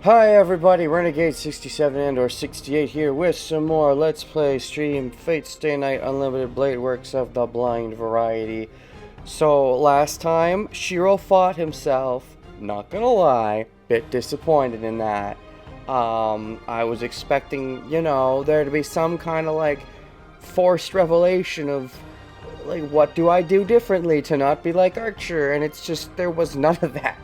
Hi everybody, Renegade 67 and or 68 here with some more Let's Play stream Fate Stay Night Unlimited Blade Works of the Blind variety. So last time, Shiro fought himself, not gonna lie, bit disappointed in that. I was expecting, there to be some kind of like forced revelation of like what do I do differently to not be like Archer, and it's just there was none of that.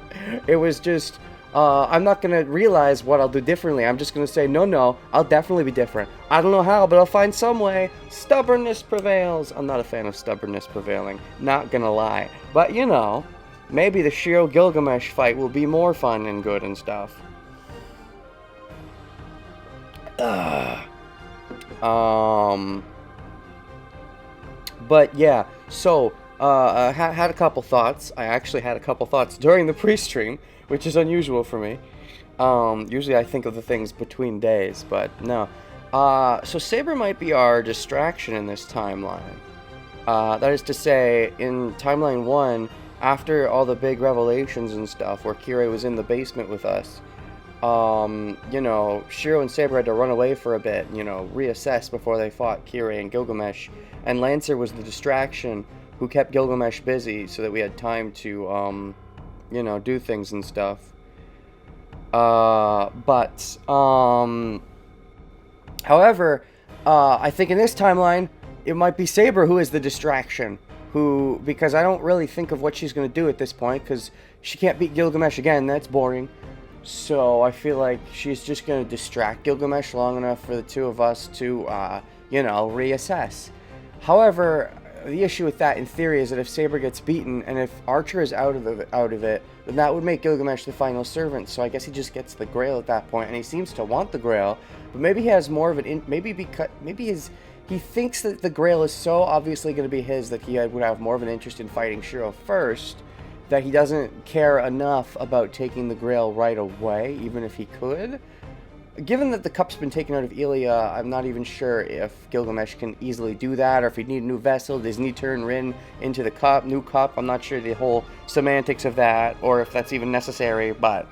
It was just I'm not going to realize what I'll do differently. I'm just going to say, no, I'll definitely be different. I don't know how, but I'll find some way. Stubbornness prevails. I'm not a fan of stubbornness prevailing. Not going to lie. But, maybe the Shiro-Gilgamesh fight will be more fun and good and stuff. But, yeah. So, I had a couple thoughts. I actually had a couple thoughts during the pre-stream, which is unusual for me. Usually I think of the things between days, but no. So Saber might be our distraction in this timeline. That is to say, in timeline 1, after all the big revelations and stuff, where Kirei was in the basement with us, Shiro and Saber had to run away for a bit, reassess before they fought Kirei and Gilgamesh, and Lancer was the distraction who kept Gilgamesh busy so that we had time to, do things and stuff. However, I think in this timeline, it might be Saber who is the distraction. Because I don't really think of what she's going to do at this point, because she can't beat Gilgamesh again, that's boring. So I feel like she's just going to distract Gilgamesh long enough for the two of us to, reassess. However, the issue with that, in theory, is that if Saber gets beaten, and if Archer is out of it, then that would make Gilgamesh the final servant, so I guess he just gets the Grail at that point, and he seems to want the Grail, but maybe he has more of an, he thinks that the Grail is so obviously going to be his that he would have more of an interest in fighting Shiro first, that he doesn't care enough about taking the Grail right away, even if he could. Given that the cup's been taken out of Ilya, I'm not even sure if Gilgamesh can easily do that, or if he'd need a new vessel. Does he need to turn Rin into the cup, new cup? I'm not sure the whole semantics of that, or if that's even necessary, but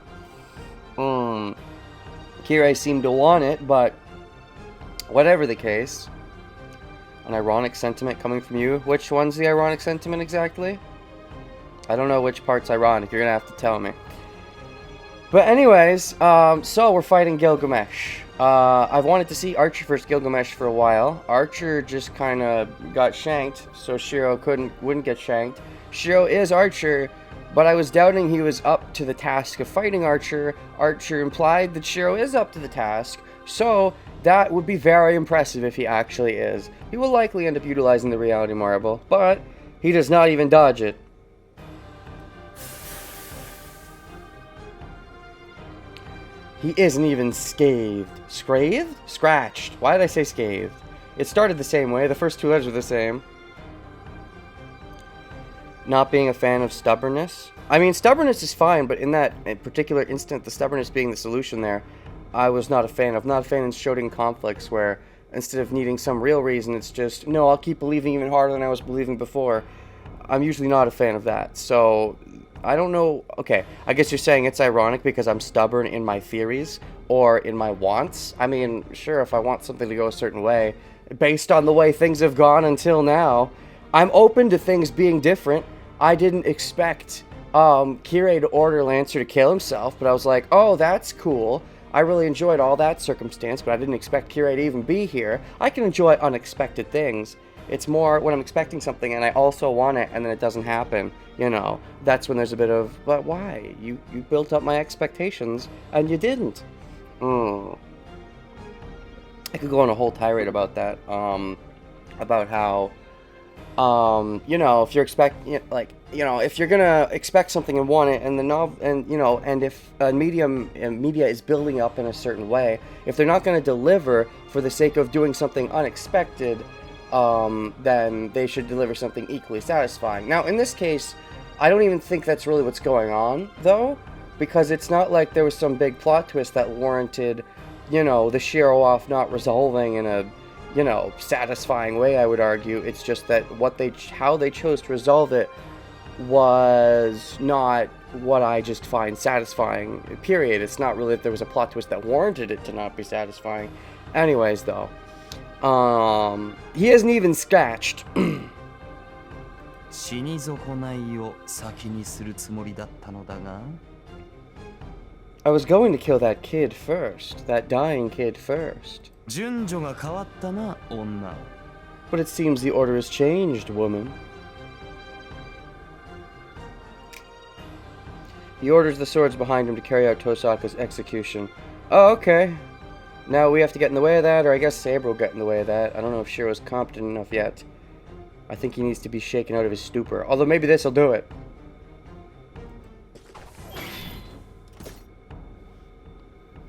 Kirei seemed to want it, but whatever the case. An ironic sentiment coming from you. Which one's the ironic sentiment exactly? I don't know which part's ironic. You're gonna have to tell me. But anyways, so we're fighting Gilgamesh. I've wanted to see Archer vs. Gilgamesh for a while. Archer just kind of got shanked, so Shiro wouldn't get shanked. Shiro is Archer, but I was doubting he was up to the task of fighting Archer. Archer implied that Shiro is up to the task, so that would be very impressive if he actually is. He will likely end up utilizing the Reality Marble, but he does not even dodge it. He isn't even scathed. Scrathed? Scratched. Why did I say scathed? It started the same way. The first two letters are the same. Not being a fan of stubbornness. I mean, stubbornness is fine, but in that particular instant, the stubbornness being the solution there, I was not a fan of. Not a fan in shouting conflicts where instead of needing some real reason, it's just, no, I'll keep believing even harder than I was believing before. I'm usually not a fan of that. So I don't know. Okay, I guess you're saying it's ironic because I'm stubborn in my theories or in my wants. I mean, sure, if I want something to go a certain way, based on the way things have gone until now, I'm open to things being different. I didn't expect Kirei to order Lancer to kill himself, but I was like, oh, that's cool. I really enjoyed all that circumstance, but I didn't expect Kirei to even be here. I can enjoy unexpected things. It's more when I'm expecting something and I also want it and then it doesn't happen, that's when there's a bit of, but why? You built up my expectations and you didn't. I could go on a whole tirade about that, about how, if you're if you're gonna expect something and want it, and and if media is building up in a certain way, if they're not gonna deliver for the sake of doing something unexpected, then they should deliver something equally satisfying. Now, in this case, I don't even think that's really what's going on, though, because it's not like there was some big plot twist that warranted, the Shiro-off not resolving in a, satisfying way, I would argue. It's just that how they chose to resolve it was not what I just find satisfying, period. It's not really that there was a plot twist that warranted it to not be satisfying. Anyways, though, he hasn't even scratched. 死に損ないを先にするつもりだったのだが I was going to kill that kid first, that dying kid first. 順序が変わったな、女 But it seems the order has changed, woman. He orders the swords behind him to carry out Tosaka's execution. Oh, okay. Now we have to get in the way of that, or I guess Saber will get in the way of that. I don't know if Shiro's competent enough yet. I think he needs to be shaken out of his stupor. Although maybe this will do it.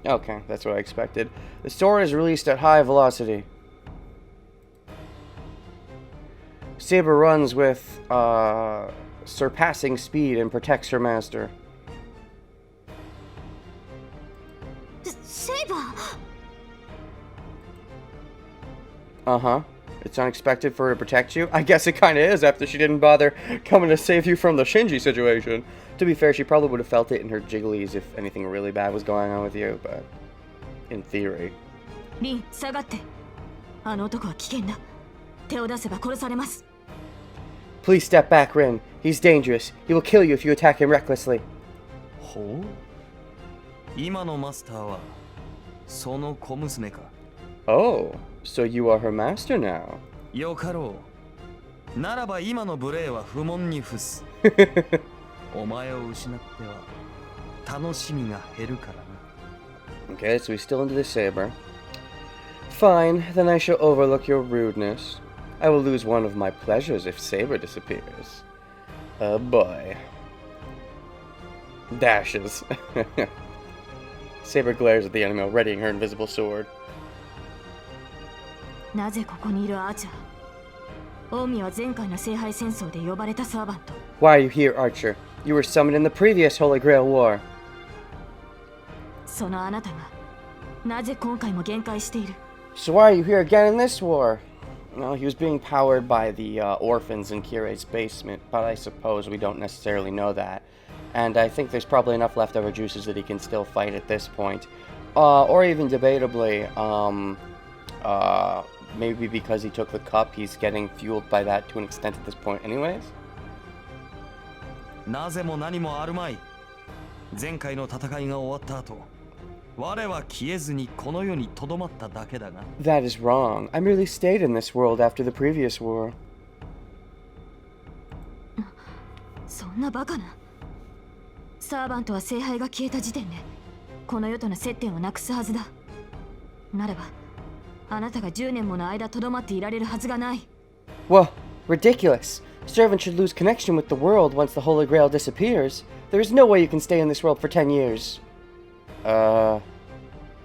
Okay, that's what I expected. The sword is released at high velocity. Saber runs with surpassing speed and protects her master. Saber! Uh-huh. It's unexpected for her to protect you? I guess it kinda is after she didn't bother coming to save you from the Shinji situation. To be fair, she probably would have felt it in her jigglies if anything really bad was going on with you, but... in theory. Rin, 下がって。あの男は危険だ。手を出せば殺されます。 Please step back, Rin. He's dangerous. He will kill you if you attack him recklessly. ほう今のマスターはその小娘か Oh, so you are her master now. よかろうならば今の無礼は不問に付すお前を失っては楽しみが減るからな Okay, so he's still into the saber. Fine, then I shall overlook your rudeness. I will lose one of my pleasures if Saber disappears. Oh boy. Dashes. Saber glares at the enemy, readying her invisible sword. なぜここにいるアーチャー近江は前回の聖杯戦争で呼ばれたサーバント Why are you here, Archer? You were summoned in the previous Holy Grail War. そのあなたがなぜ今回も限界している So why are you here again in this war? Well, he was being powered by the orphans in Kirei's basement, but I suppose we don't necessarily know that. And I think there's probably enough leftover juices that he can still fight at this point. Or even debatably, maybe because he took the cup, he's getting fueled by that to an extent at this point anyways? なぜも何もあるまい前回の戦いが終わった後我は消えずにこの世に留まっただけだが That is wrong. I merely stayed in this world after the previous war. そんなバカなサーバントは聖杯が消えた時点でこの世との接点をなくすはずだなればあなたが10年もの間留まっていられるはずがない Well, ridiculous. Servant should lose connection with the world once the Holy Grail disappears. There is no way you can stay in this world for 10 years. The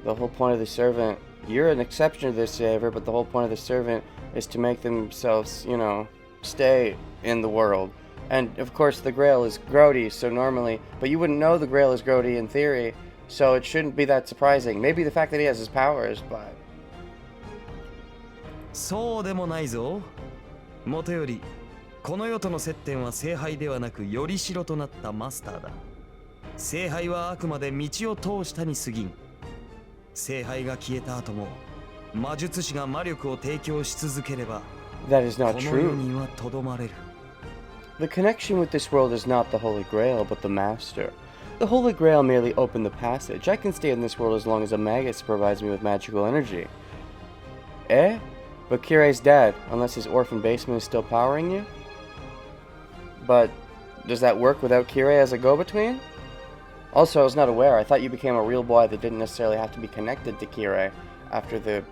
whole point of the servant... You're an exception to this, Saver, but the whole point of the servant is to make themselves, you know, stay in the world. And, of course, the Grail is grody, so normally... But you wouldn't know the Grail is grody in theory, so it shouldn't be that surprising. Maybe the fact that he has his powers, but... そうでもないぞもとよりこの世との接点は聖杯ではなくよりしろとなったマスターだ聖杯はあくまで道を通したに過ぎん聖杯が消えた後も魔術師が魔力を提供し続ければ That is not この世 true. にはとどまれる The connection with this world is not the Holy Grail, but the Master. The Holy Grail merely opened the passage. I can stay in this world as long as a Magus provides me with magical energy. Eh? But Kirei's dead, unless his orphan basement is still powering you? But does that work without Kirei as a go-between? Also, I was not aware. I thought you became a real boy that didn't necessarily have to be connected to Kirei after the,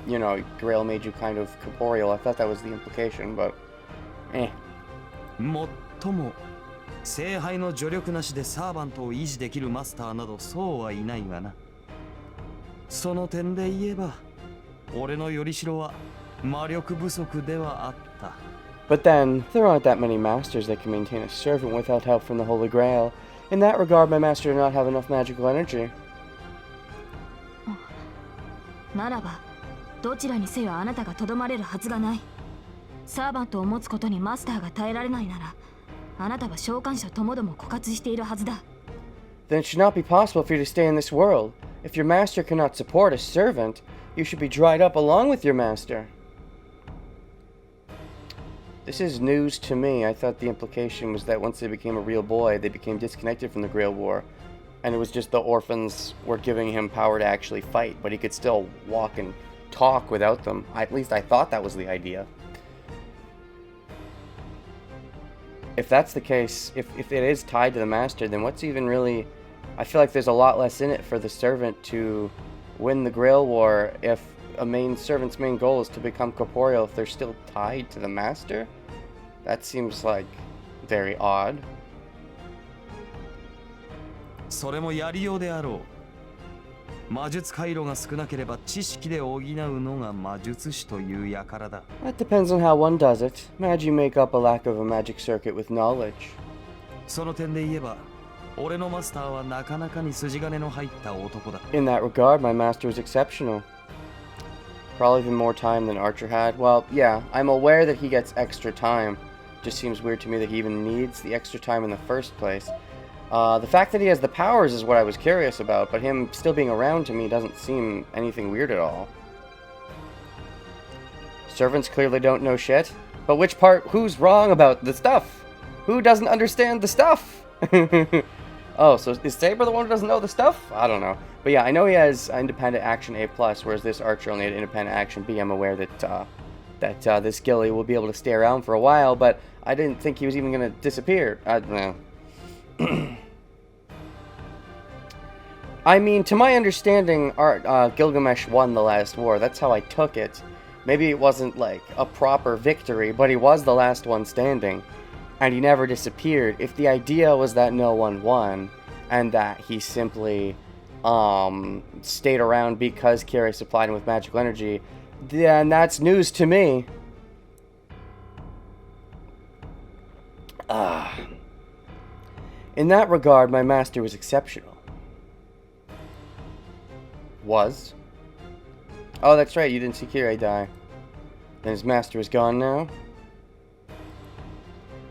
you know, Grail made you kind of corporeal. I thought that was the implication, but... eh. もっとも聖杯の助力なしでサーバントを維持できるマスターなどそうはいないがなその点で言えば俺のよりしろは魔力不足ではあった But then, there aren't that many masters that can maintain a servant without help from the Holy Grail. In that regard, my master did not have enough magical energy. ならばどちらにせよあなたがとどまれるはずがないサーバントを持つことにマスターが耐えられないならあなたは召喚者ともども枯渇しているはずだ。Then it should not be possible for you to stay in this world. If your master cannot support a servant, you should be dried up along with your master. This is news to me. I thought the implication was that once they became a real boy, they became disconnected from the Grail War. And it was just the orphans were giving him power to actually fight, but he could still walk and talk without them. At least I thought that was the idea. If that's the case, if it is tied to the master, then what's even really... I feel like there's a lot less in it for the servant to win the Grail War if a servant's main goal is to become corporeal if they're still tied to the master? That seems like very odd. それもやりようであろう。魔術回路が少なければ知識で補うのが魔術師という輩だ。That depends on how one does it. Imagine you make up a lack of a magic circuit with knowledge. その点で言えば、俺のマスターはなかなかに筋金の入った男だ。In that regard, my master was exceptional. Probably even more time than Archer had. Well, yeah, I'm aware that he gets extra time. Just seems weird to me that he even needs the extra time in the first place. The fact that he has the powers is what I was curious about, but him still being around to me doesn't seem anything weird at all. Servants clearly don't know shit. But which part? Who's wrong about the stuff? Who doesn't understand the stuff? Oh, so is Saber the one who doesn't know the stuff? I don't know. But yeah, I know he has independent action A+, whereas this Archer only had independent action B. I'm aware that this Gilly will be able to stay around for a while, but I didn't think he was even going to disappear. I don't know. I mean, to my understanding, Gilgamesh won the last war. That's how I took it. Maybe it wasn't like a proper victory, but he was the last one standing. And he never disappeared. If the idea was that no one won, and that he simply stayed around because Kyrie supplied him with magical energy, then that's news to me. In that regard, my master was exceptional. Was? Oh, that's right, you didn't see Kyrie die. Then his master is gone now?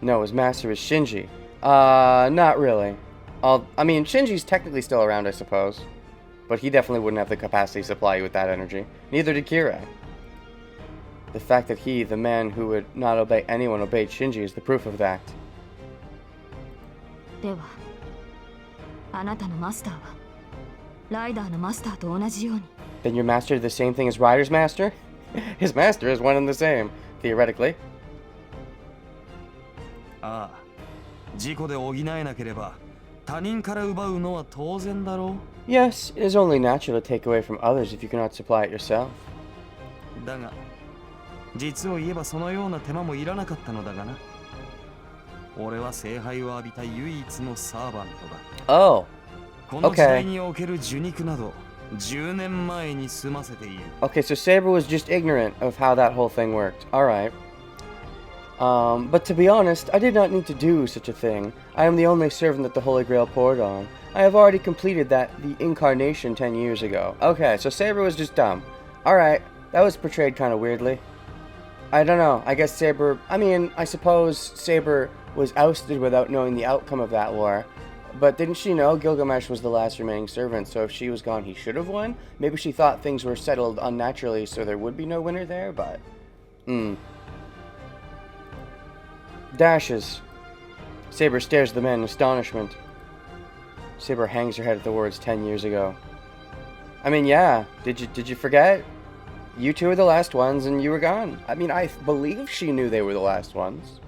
No, his master is Shinji. Not really. I mean, Shinji's technically still around, I suppose. But he definitely wouldn't have the capacity to supply you with that energy. Neither did Kyrie. The fact that he, the man who would not obey anyone, obeyed Shinji is the proof of that. では、あなたのマスターはライダーのマスターと同じように。Then your master did the same thing as Ryder's master? His master is one and the same, theoretically. ああ、事故で補えなければ他人から奪うのは当然だろう。Yes, it is only natural to take away from others if you cannot supply it yourself. だが、実を言えばそのような手間もいらなかったのだがな。俺は聖杯を浴びた唯一のサーバントだ。Oh, この時代における受肉など10年前に済ませている。okay, so Saber was just ignorant of how that whole thing worked. Alright. But to be honest, I did not need to do such a thing. I am the only servant that the Holy Grail poured on. I have already completed the incarnation 10 years ago. Okay, so Saber was just dumb. Alright, that was portrayed kind of weirdly. I don't know, I guess Saber... I mean, I suppose Saber was ousted without knowing the outcome of that war. But didn't she know Gilgamesh was the last remaining servant, so if she was gone, he should have won? Maybe she thought things were settled unnaturally, so there would be no winner there, but... Dashes. Saber stares at the man in astonishment. Saber hangs her head at the words 10 years ago. I mean, yeah, did you forget? You two were the last ones and you were gone. I mean, I believe she knew they were the last ones.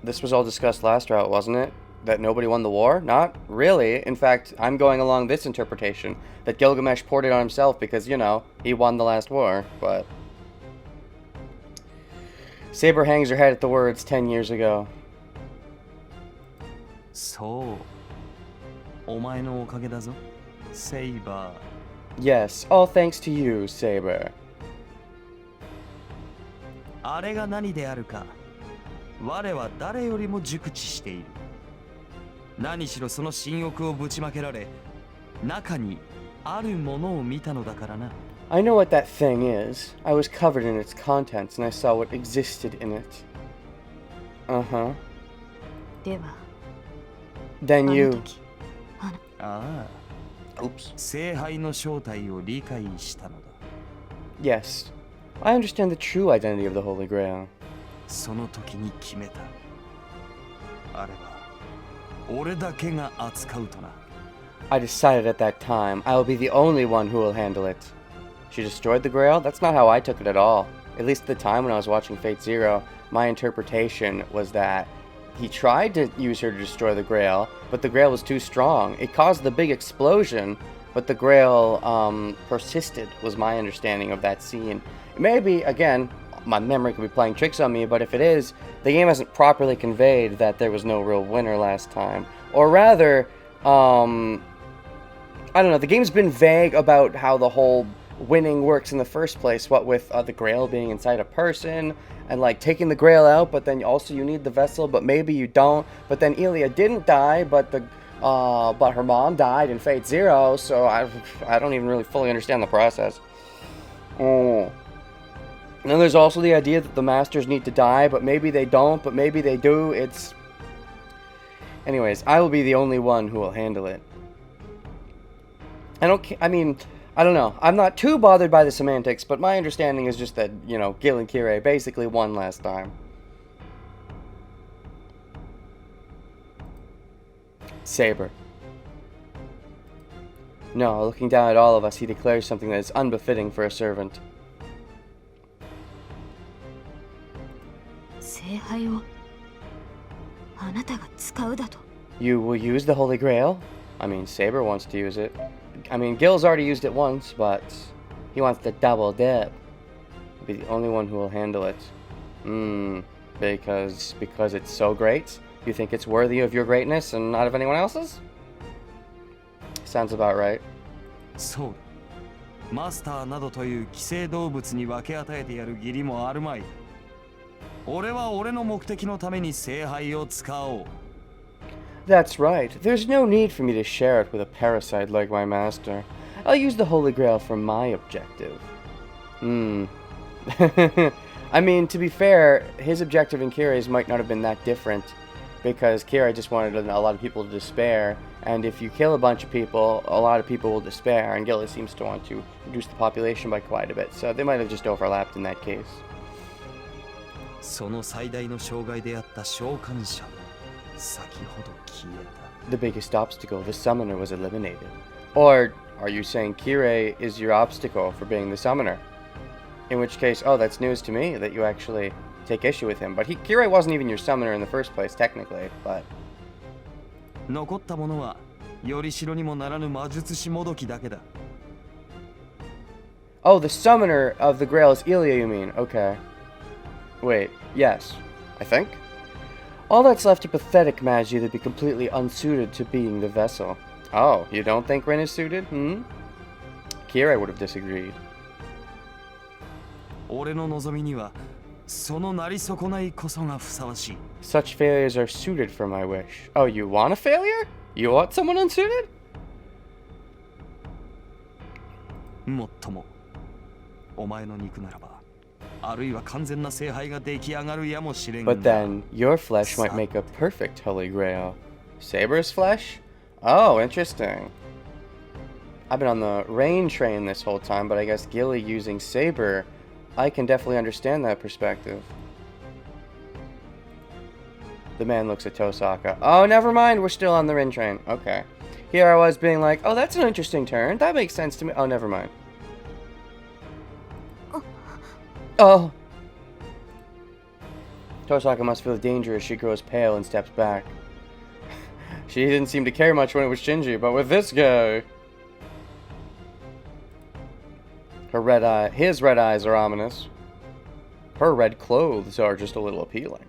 This was all discussed last route, wasn't it? That nobody won the war? Not really. In fact, I'm going along this interpretation. That Gilgamesh poured it on himself because, you know, he won the last war, but... Saber hangs her head at the words 10 years ago. そう。お前のおかげだぞ、セイバー。Yes, all thanks to you, Saber. あれが何であるか、我は誰よりも熟知している。何しろその新欲をぶちまけられ、中にあるものを見たのだからな。I know what that thing is. I was covered in its contents and I saw what existed in it. Uh-huh. では Then あの you... 時ああ Oops. 聖杯の正体を理解したのだ Yes. I understand the true identity of the Holy Grail. その時に決めたあれは俺だけが扱うとな I decided at that time I will be the only one who will handle it. She destroyed the Grail? That's not how I took it at all. At least at the time when I was watching Fate Zero, my interpretation was that he tried to use her to destroy the Grail, but the Grail was too strong. It caused the big explosion, but the Grail persisted, was my understanding of that scene. Maybe, again, my memory could be playing tricks on me, but if it is, the game hasn't properly conveyed that there was no real winner last time. Or rather, I don't know, the game's been vague about how the whole winning works in the first place, what with the Grail being inside a person, and like taking the Grail out, but then also you need the vessel, but maybe you don't. But then Elia didn't die, but her mom died in Fate Zero, so I don't even really fully understand the process. Oh. And then there's also the idea that the masters need to die, but maybe they don't, but maybe they do. It's... Anyways, I will be the only one who will handle it. I don't know. I'm not too bothered by the semantics, but my understanding is just that, you know, Gil and Kirei basically won last time. Saber. No, looking down at all of us, he declares something that is unbefitting for a servant. 聖杯をあなたが使うだと You will use the Holy Grail? I mean, Saber wants to use it. I mean, Gil's already used it once, but he wants to double dip. Be the only one who will handle it. Because it's so great? You think it's worthy of your greatness and not of anyone else's? Sounds about right. そうマスターなどという寄生動物に分け与えてやる義理もあるまい俺は俺の目的のために聖杯を使おう That's right. There's no need for me to share it with a parasite like my master. I'll use the Holy Grail for my objective. I mean, to be fair, his objective and Kirei's might not have been that different, because Kirei just wanted a lot of people to despair, and if you kill a bunch of people, a lot of people will despair, and Gil seems to want to reduce the population by quite a bit, so they might have just overlapped in that case. その最大の障害であった召喚者も先ほど消えた The biggest obstacle, the summoner, was eliminated. Or, are you saying Kirei is your obstacle for being the summoner? In which case, oh, that's news to me, that you actually take issue with him. But Kirei wasn't even your summoner in the first place, technically, but... 残ったものはよりしろにもならぬ魔術師もどきだけだ Oh, the summoner of the Grail is Ilya, you mean? Okay. Wait, yes. I think? All that's left are pathetic magi that'd be completely unsuited to being the vessel. Oh, you don't think Rin is suited? Kirei would have disagreed. 俺の望みにはそのなり損ないこそがふさわしい Such failures are suited for my wish. Oh, you want a failure? You want someone unsuited? もっともお前の肉ならばあるいは完全な聖杯が出来上がるやもしれんが But then, your flesh might make a perfect Holy Grail. Saber's flesh? Oh, interesting. I've been on the rain train this whole time, but I guess Gilly using Saber, I can definitely understand that perspective. The man looks at Tosaka. Oh, never mind, we're still on the rain train. Okay. Here I was being like, oh, that's an interesting turn. That makes sense to me. Oh, never mind. Oh! Tosaka must feel the danger as she grows pale and steps back. She didn't seem to care much when it was Shinji, but with this guy... His red eyes are ominous. Her red clothes are just a little appealing.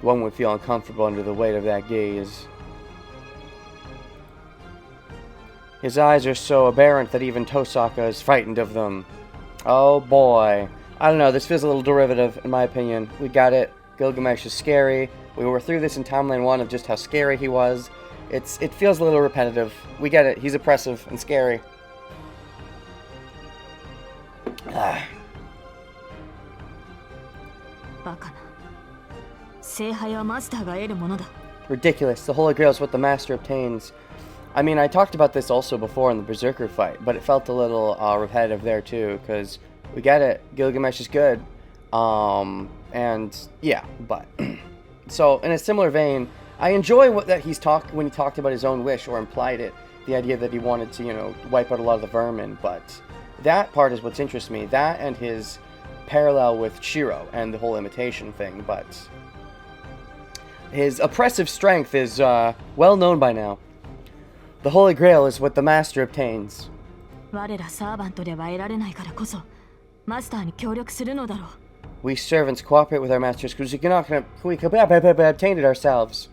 One would feel uncomfortable under the weight of that gaze. His eyes are so aberrant that even Tosaka is frightened of them. Oh boy. I don't know, this feels a little derivative, in my opinion. We got it. Gilgamesh is scary. We were through this in Timeline 1 of just how scary he was. It feels a little repetitive. We get it. He's oppressive and scary. 聖杯はマスターが得るものだ。 Ridiculous. The Holy Grail is what the Master obtains. I mean, I talked about this also before in the Berserker fight, but it felt a little repetitive there too, because we get it. Gilgamesh is good. And yeah, but so in a similar vein, I enjoy that when he talked about his own wish or implied it, the idea that he wanted to, wipe out a lot of the vermin, but that part is what's interests me. That and his parallel with Shiro and the whole imitation thing, but his oppressive strength is well known by now. The Holy Grail is what the Master obtains. 我らサーバントでは得られないからこそマスターに協力するのだろう。 We servants cooperate with our masters because we obtained it ourselves.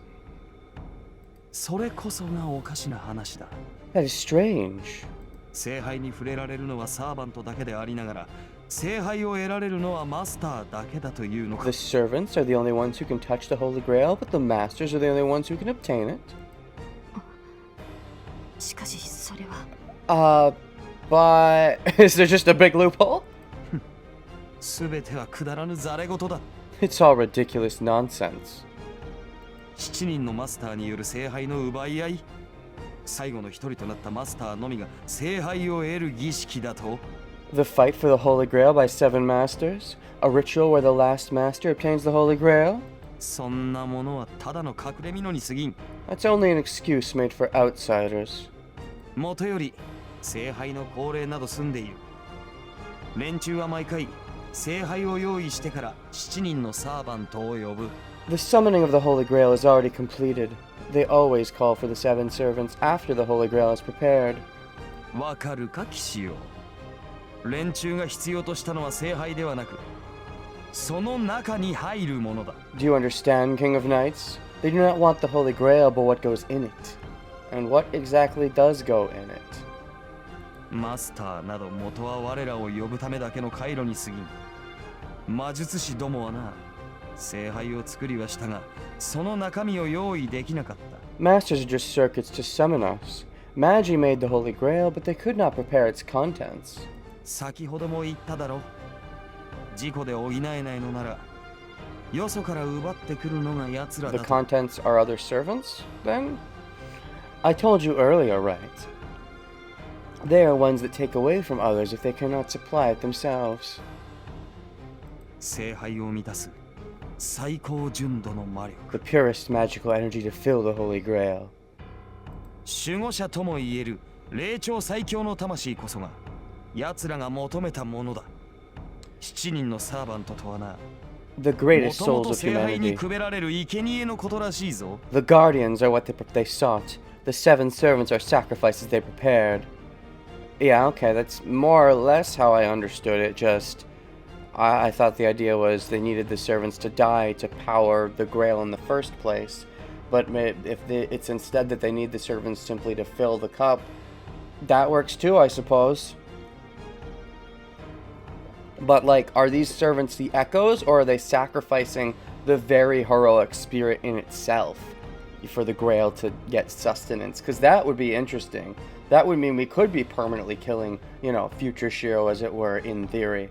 それこそがおかしな話だ。 That is strange. 聖杯に触れられるのはサーバントだけでありながら、聖杯を得られるのはマスターだけだというのか。 The servants are the only ones who can touch the Holy Grail, but the masters are the only ones who can obtain it. しかしそれは。But is there just a big loophole? すべてはくだらぬざれ言だ。 It's all ridiculous nonsense. 7人のマスターによる聖杯の奪い合い。最後の一人となったマスターのみが聖杯を得る儀式だと。 The fight for the Holy Grail by 7 masters? A ritual where the last master obtains the Holy Grail? そんなものはただの隠れ蓑に過ぎん。 That's only an excuse made for outsiders. もとより聖杯の恒例など済んでいる。連中は毎回聖杯を用意してから7人のサーバントを呼ぶ。 The summoning of the Holy Grail is already completed. They always call for the 7 servants after the Holy Grail is prepared. わかるか騎士よ。連中が必要としたのは聖杯ではなく、その中に入るものだ。 Do you understand, King of Knights? They do not want the Holy Grail, but what goes in it. And what exactly does go in it? マスターなど元は我らを呼ぶためだけの回路に過ぎん。魔術師どもはな、聖杯を作りはしたが、その中身を用意できなかった。 Masters are just circuits to summon us. Magi made the Holy Grail, but they could not prepare its contents. 先ほども言っただろ。事故で補えないのなら、よそから奪ってくるのが奴ら The だと。 contents are other servants, then? I told you earlier, right? They are ones that take away from others if they cannot supply it themselves. 聖杯を満たす最高純度の魔力。 The purest magical energy to fill the Holy Grail. 守護者ともいえる霊長最強の魂こそが奴らが求めたものだ。7人のサーバントとはな、 The greatest もとも souls と of 聖杯に humanity. くべられる生贄のことらしいぞ。 The guardians are what they sought. The 7 servants are sacrifices they prepared. Yeah, okay, that's more or less how I understood it. Just, I thought the idea was they needed the servants to die to power the Grail in the first place. But if it's instead that they need the servants simply to fill the cup, that works too, I suppose. But, like, are these servants the echoes, or are they sacrificing the very heroic spirit in itself for the Grail to get sustenance? Because that would be interesting. That would mean we could be permanently killing, future Shiro, as it were, in theory.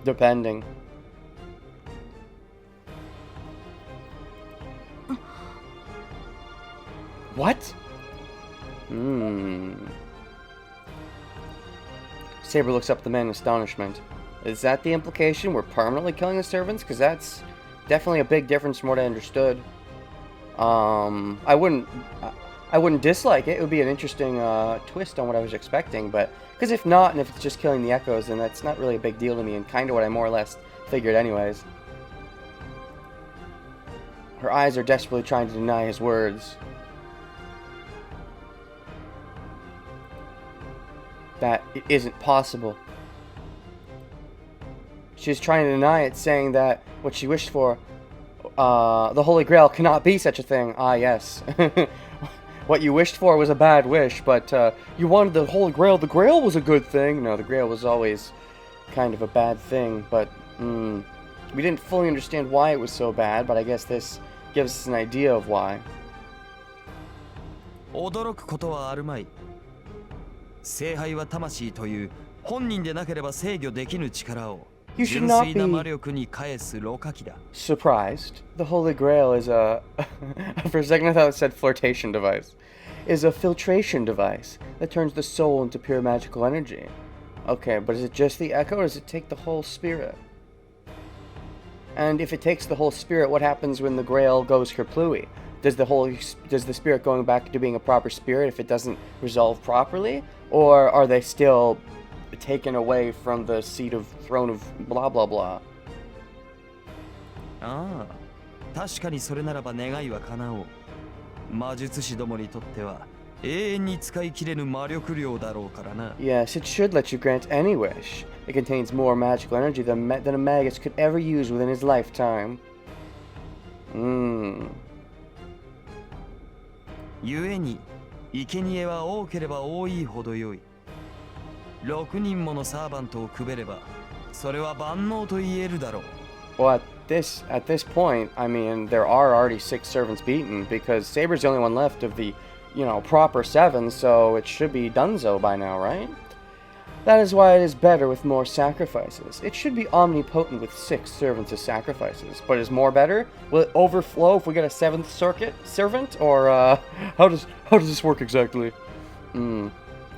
Depending. What? Saber looks up at the man in astonishment. Is that the implication? We're permanently killing the servants? Because that's definitely a big difference from what I understood. I wouldn't dislike it. It would be an interesting twist on what I was expecting, but because if not, and if it's just killing the echoes, then that's not really a big deal to me, and kind of what I more or less figured anyways. Her eyes are desperately trying to deny his words. That it isn't possible. She's trying to deny it, saying that what she wished for, the Holy Grail cannot be such a thing. Ah, yes. What you wished for was a bad wish, but you wanted the Holy Grail. The Grail was a good thing. No, the Grail was always kind of a bad thing, but we didn't fully understand why it was so bad, but I guess this gives us an idea of why. 驚くことはあるまい。聖杯は魂という本人でなければ制御できぬ力を You should 純 not 粋な魔 be 力に返すろ過器だ。 surprised. The Holy Grail is a... For a second I thought it said flirtation device. Is a filtration device that turns the soul into pure magical energy. Okay, but is it just the echo or does it take the whole spirit? And if it takes the whole spirit, what happens when the Grail goes kerplooey? Does the spirit going back to being a proper spirit if it doesn't resolve properly? Or are they still taken away from the seat of throne of blah blah blah? ああ、確かにそれならば願いは叶おう。魔術師どもにとっては永遠に使い切れぬ魔力量だろうからな。Yes, it should let you grant any wish. It contains more magical energy than a magus could ever use within his lifetime. 故に生贄は多ければ多いほどよい。6人ものサーバントをくべればそれは万能と言えるだろう。Well, at this point, I mean, there are already 6 servants beaten because Saber's the only one left of the, proper 7, so it should be donezo by now, right? That is why it is better with more sacrifices. It should be omnipotent with 6 servants as sacrifices, but is more better? Will it overflow if we get a 7th servant, or how does this work exactly?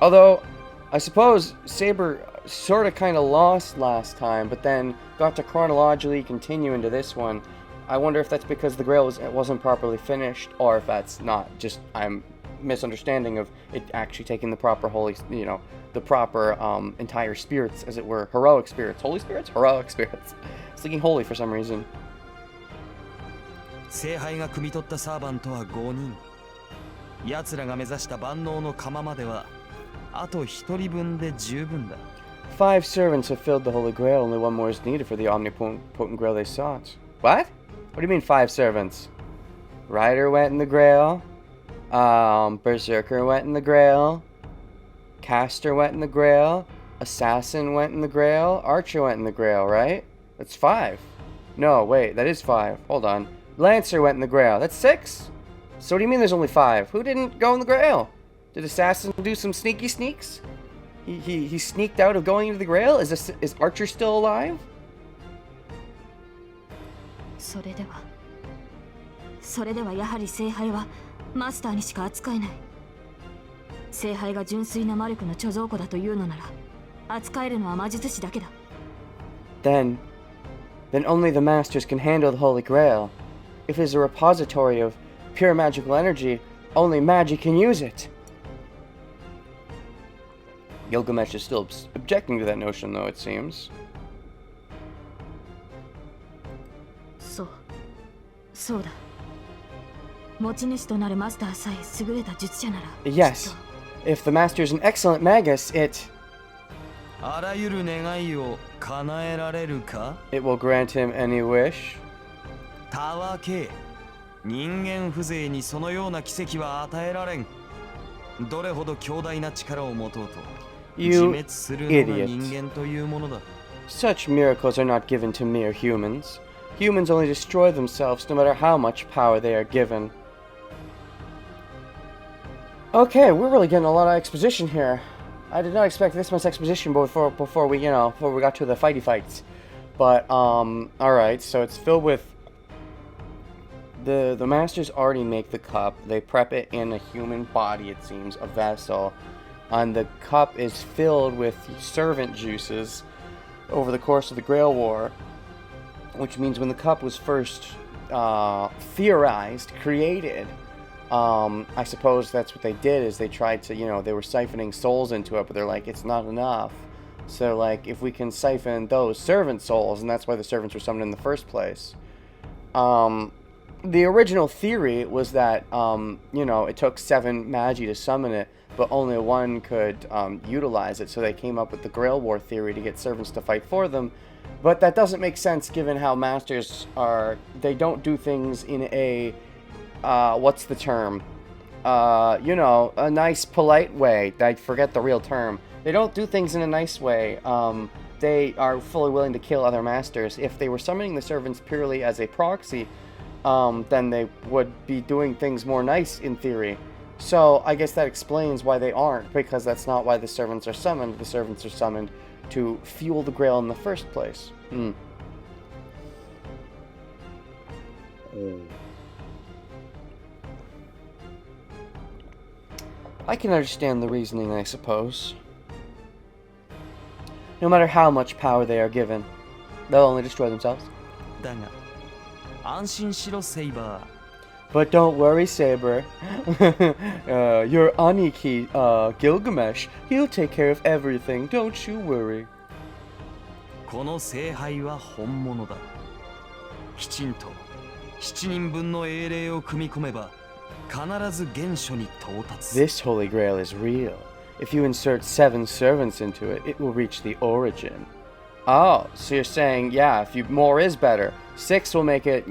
Although, I suppose Saber sort of kind of lost last time, but then got to chronologically continue into this one. I wonder if that's because the Grail wasn't properly finished, or if that's not just I'm misunderstanding of it actually taking the proper the proper entire spirits, as it were, heroic spirits, holy spirits, heroic spirits. It's thinking holy for some reason. 聖杯が汲み取ったサーバントは5人。奴らが目指した万能の釜まではあと1人分で十分だ。5 servants have filled the Holy Grail. Only one more is needed for the omnipotent Grail they sought. What? What do you mean 5 servants? Rider went in the Grail. Berserker went in the Grail. Caster went in the Grail. Assassin went in the Grail. Archer went in the Grail, right? That's 5. No, wait, that is 5. Hold on. Lancer went in the Grail. That's 6. So what do you mean there's only 5? Who didn't go in the Grail? Did Assassin do some sneaky sneaks? He sneaked out of going into the Grail? Is Archer still alive? それではやはり聖杯はマスターにしか扱えない。聖杯が純粋な魔力の貯蔵庫だというのなら扱えるのは魔術師だけだ。Then only the masters can handle the Holy Grail. If it is a repository of pure magical energy, only magic can use it. Gilgamesh is still objecting to that notion, though, it seems. そうだ。持ち主となるマスターさえ優れた術者なら。Yes. If the master is an excellent magus, it あらゆる願いを叶えられるか? It will grant him any wish. たわけ。人間風情にそのような奇跡は与えられん。どれほど強大な力を持とうと。自滅するのが人間というものだ。Such miracles are not given to mere humans. Humans only destroy themselves no matter how much power they are given. Okay, we're really getting a lot of exposition here. I did not expect this much exposition before we got to the fights. But alright, so it's filled with the masters already make the cup. They prep it in a human body, it seems, a vessel. And the cup is filled with servant juices over the course of the Grail War, which means when the cup was first theorized, created, I suppose that's what they did, is they tried to, they were siphoning souls into it, but they're like, it's not enough. So, like, if we can siphon those servant souls, and that's why the servants were summoned in the first place. The original theory was that, it took 7 magi to summon it, but only one could utilize it, so they came up with the Grail War theory to get servants to fight for them. But that doesn't make sense given how masters are, they don't do things in a, what's the term? A nice, polite way. I forget the real term. They don't do things in a nice way. They are fully willing to kill other masters. If they were summoning the servants purely as a proxy, then they would be doing things more nice in theory. So I guess that explains why they aren't, because that's not why the servants are summoned. The servants are summoned to fuel the Grail in the first place. I can understand the reasoning, I suppose. No matter how much power they are given, they'll only destroy themselves. だが安心しろセイバー But don't worry, Saber. Your Aniki, Gilgamesh, he'll take care of everything. Don't you worry. この聖杯は本物だきちんと7人分の英霊を組み込めば必ず原初に到達 This Holy Grail is real. If you insert 7 servants into it, it will reach the origin. Oh, so you're saying, yeah, if more is better. 6 will make it,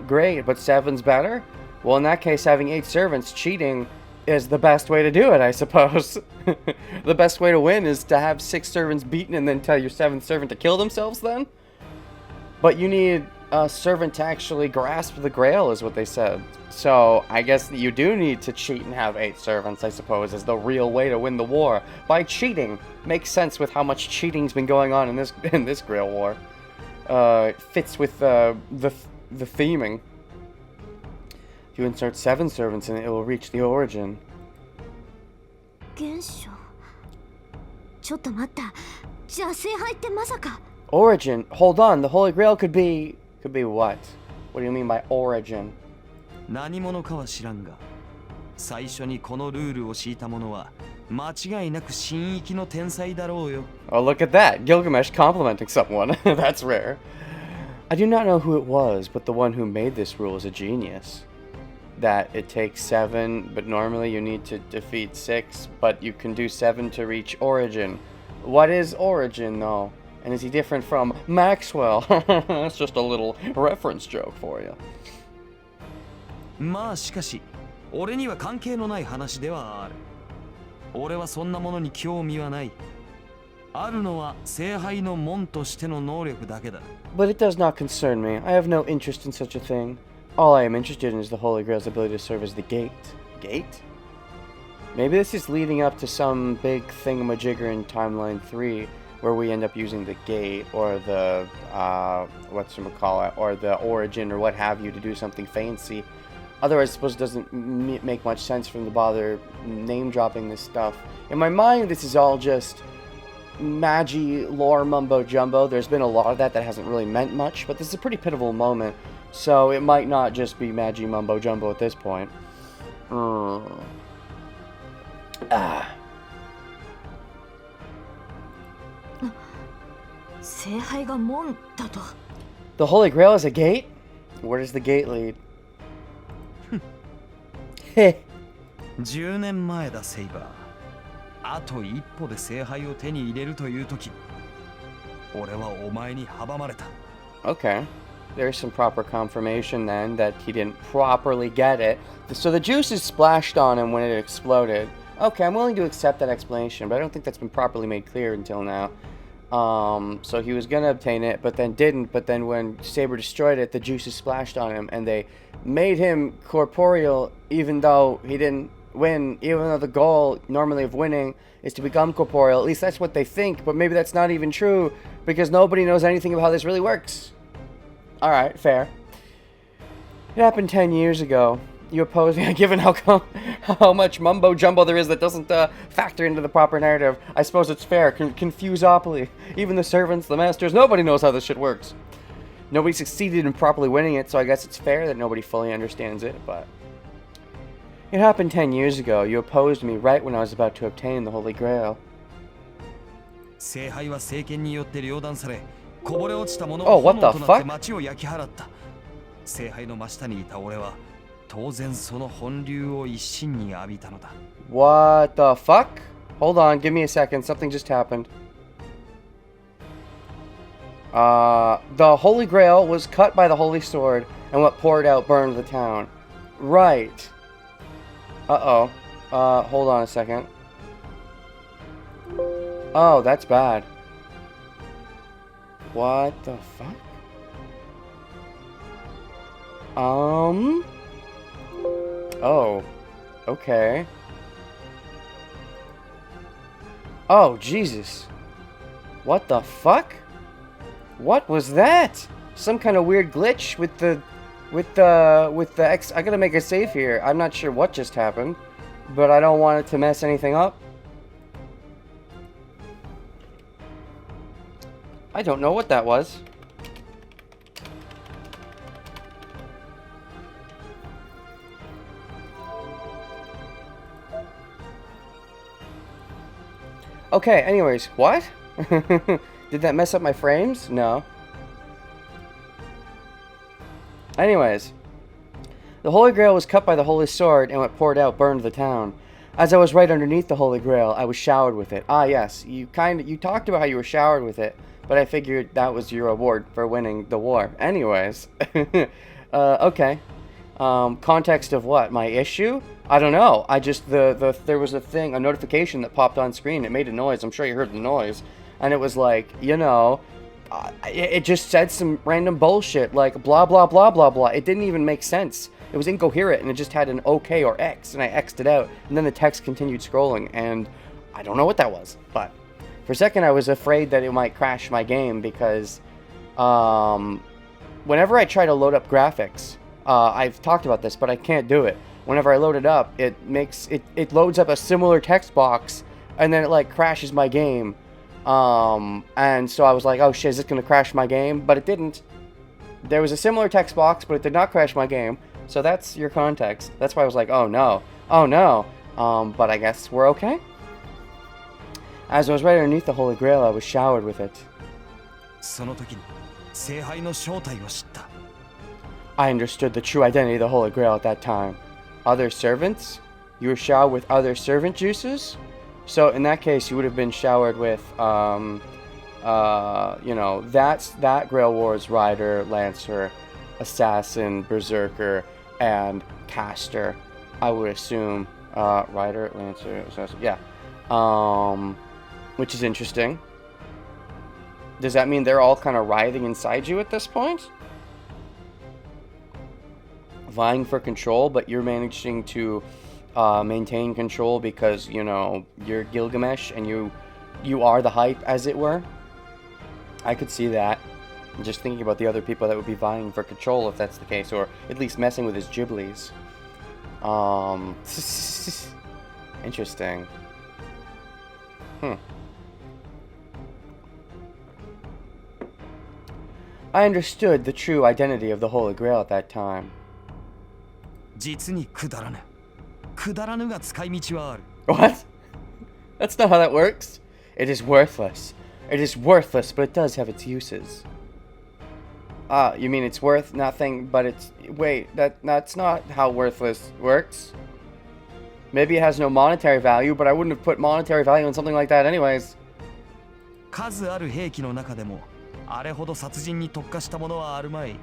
great, but 7's better? Well, in that case, having 8 servants cheating is the best way to do it, I suppose. The best way to win is to have 6 servants beaten and then tell your 7th servant to kill themselves then? But you need a servant to actually grasp the Grail, is what they said. So, I guess you do need to cheat and have 8 servants, I suppose, is the real way to win the war. By cheating. Makes sense with how much cheating's been going on in this Grail war. Fits with the theming. If you insert 7 servants in it, it will reach the origin. 原初ちょっと待った。じゃあ聖杯ってまさか Origin? Hold on, the Holy Grail could be what? What do you mean by origin? 何者かは知らんが最初にこのルールを敷いた者は間違いなく神域の天才だろうよ Oh, look at that! Gilgamesh complimenting someone. That's rare. I do not know who it was, but the one who made this rule is a genius. That it takes 7, but normally you need to defeat 6, but you can do 7 to reach origin. What is origin, though? And is he different from Maxwell? That's just a little reference joke for you. まあしかし俺には関係のない話ではある俺はそんなものに興味はないあるのは聖杯の門としての能力だけだ But it does not concern me. I have no interest in such a thing. All I am interested in is the Holy Grail's ability to serve as the gate. Gate? Maybe this is leading up to some big thingamajigger in Timeline 3 where we end up using the gate or the, whatchamacallit, or the origin or what have you to do something fancy. Otherwise, I suppose it doesn't make much sense for them to bother name-dropping this stuff. In my mind, this is all just magi lore mumbo-jumbo. There's been a lot of that hasn't really meant much, but this is a pretty pivotal moment, so it might not just be magi mumbo-jumbo at this point. The Holy Grail is a gate? Where does the gate lead? 10年前だセイバーあと一歩で聖杯を手に入れるという時俺はお前に阻まれた Okay. There's some proper confirmation then that he didn't properly get it. So the juices splashed on him when it exploded. Okay, I'm willing to accept that explanation, but I don't think that's been properly made clear until now. So he was gonna obtain it, but then didn't, but then when Saber destroyed it, the juices splashed on him, and they made him corporeal even though he didn't win, even though the goal normally of winning is to become corporeal. At least that's what they think, but maybe that's not even true, because nobody knows anything about how this really works. Alright, fair. It happened 10 years ago. You oppose me, given how much mumbo jumbo there is that doesn't factor into the proper narrative. I suppose it's fair. Confusopoly. Even the servants, the masters, nobody knows how this shit works. Nobody succeeded in properly winning it, so I guess it's fair that nobody fully understands it, but... It happened 10 years ago. You opposed me right when I was about to obtain the Holy Grail. 聖杯は聖剣によって両断され、こぼれ落ちたもの Oh, は what the 炎となって fuck? 町を焼き払った。聖杯の真下にいた俺は、当然その本流を一身に浴びたのだ。What the fuck? Hold on, give me a second. Something just happened. The Holy Grail was cut by the Holy Sword, and what poured out burned the town. Right. Uh-oh. Hold on a second. Oh, that's bad. What the fuck? Oh. Okay. Oh, Jesus. What the fuck? What was that? Some kind of weird glitch with the X. I gotta make a save here. I'm not sure what just happened, but I don't want it to mess anything up. I don't know what that was. Okay, anyways, what? Did that mess up my frames? No. Anyways, the Holy Grail was cut by the Holy Sword, and what poured out burned the town. As I was right underneath the Holy Grail, I was showered with it. Ah, yes, you talked about how you were showered with it, but I figured that was your reward for winning the war. Anyways, okay. Context of what? My issue? I don't know. I just there was a notification that popped on screen. It made a noise. I'm sure you heard the noise, and it was like, you know, it just said some random bullshit like blah blah blah blah blah. It didn't even make sense. It was incoherent, and it just had an OK or X, and I X'd it out, and then the text continued scrolling, and I don't know what that was. But for a second, I was afraid that it might crash my game because whenever I try to load up graphics, I've talked about this, but I can't do it. Whenever I load it up, it loads up a similar text box, and then it like crashes my game. And so I was like, oh shit, is this gonna crash my game? But it didn't. There was a similar text box, but it did not crash my game. So that's your context. That's why I was like, oh no. But I guess we're okay. As I was right underneath the Holy Grail, I was showered with it. I understood the true identity of the Holy Grail at that time. Other servants? You were showered with other servant juices? So in that case, you would have been showered with, you know, that Grail Wars Rider, Lancer, Assassin, Berserker, and Caster. I would assume, Rider, Lancer, Assassin, yeah. Which is interesting. Does that mean they're all kind of writhing inside you at this point? Vying for control, but you're managing to maintain control because, you know, you're Gilgamesh and you are the hype, as it were. I could see that. I'm just thinking about the other people that would be vying for control if that's the case, or at least messing with his Ghiblies. Interesting. I understood the true identity of the Holy Grail at that time. What? That's not how that works. It is worthless. It is worthless, but it does have its uses. Ah, you mean it's worth nothing, but it's... Wait, that's not how worthless works. Maybe it has no monetary value, but I wouldn't have put monetary value on something like that anyways. 数ある兵器の中でもあれほど殺人に特化したものはあるまい。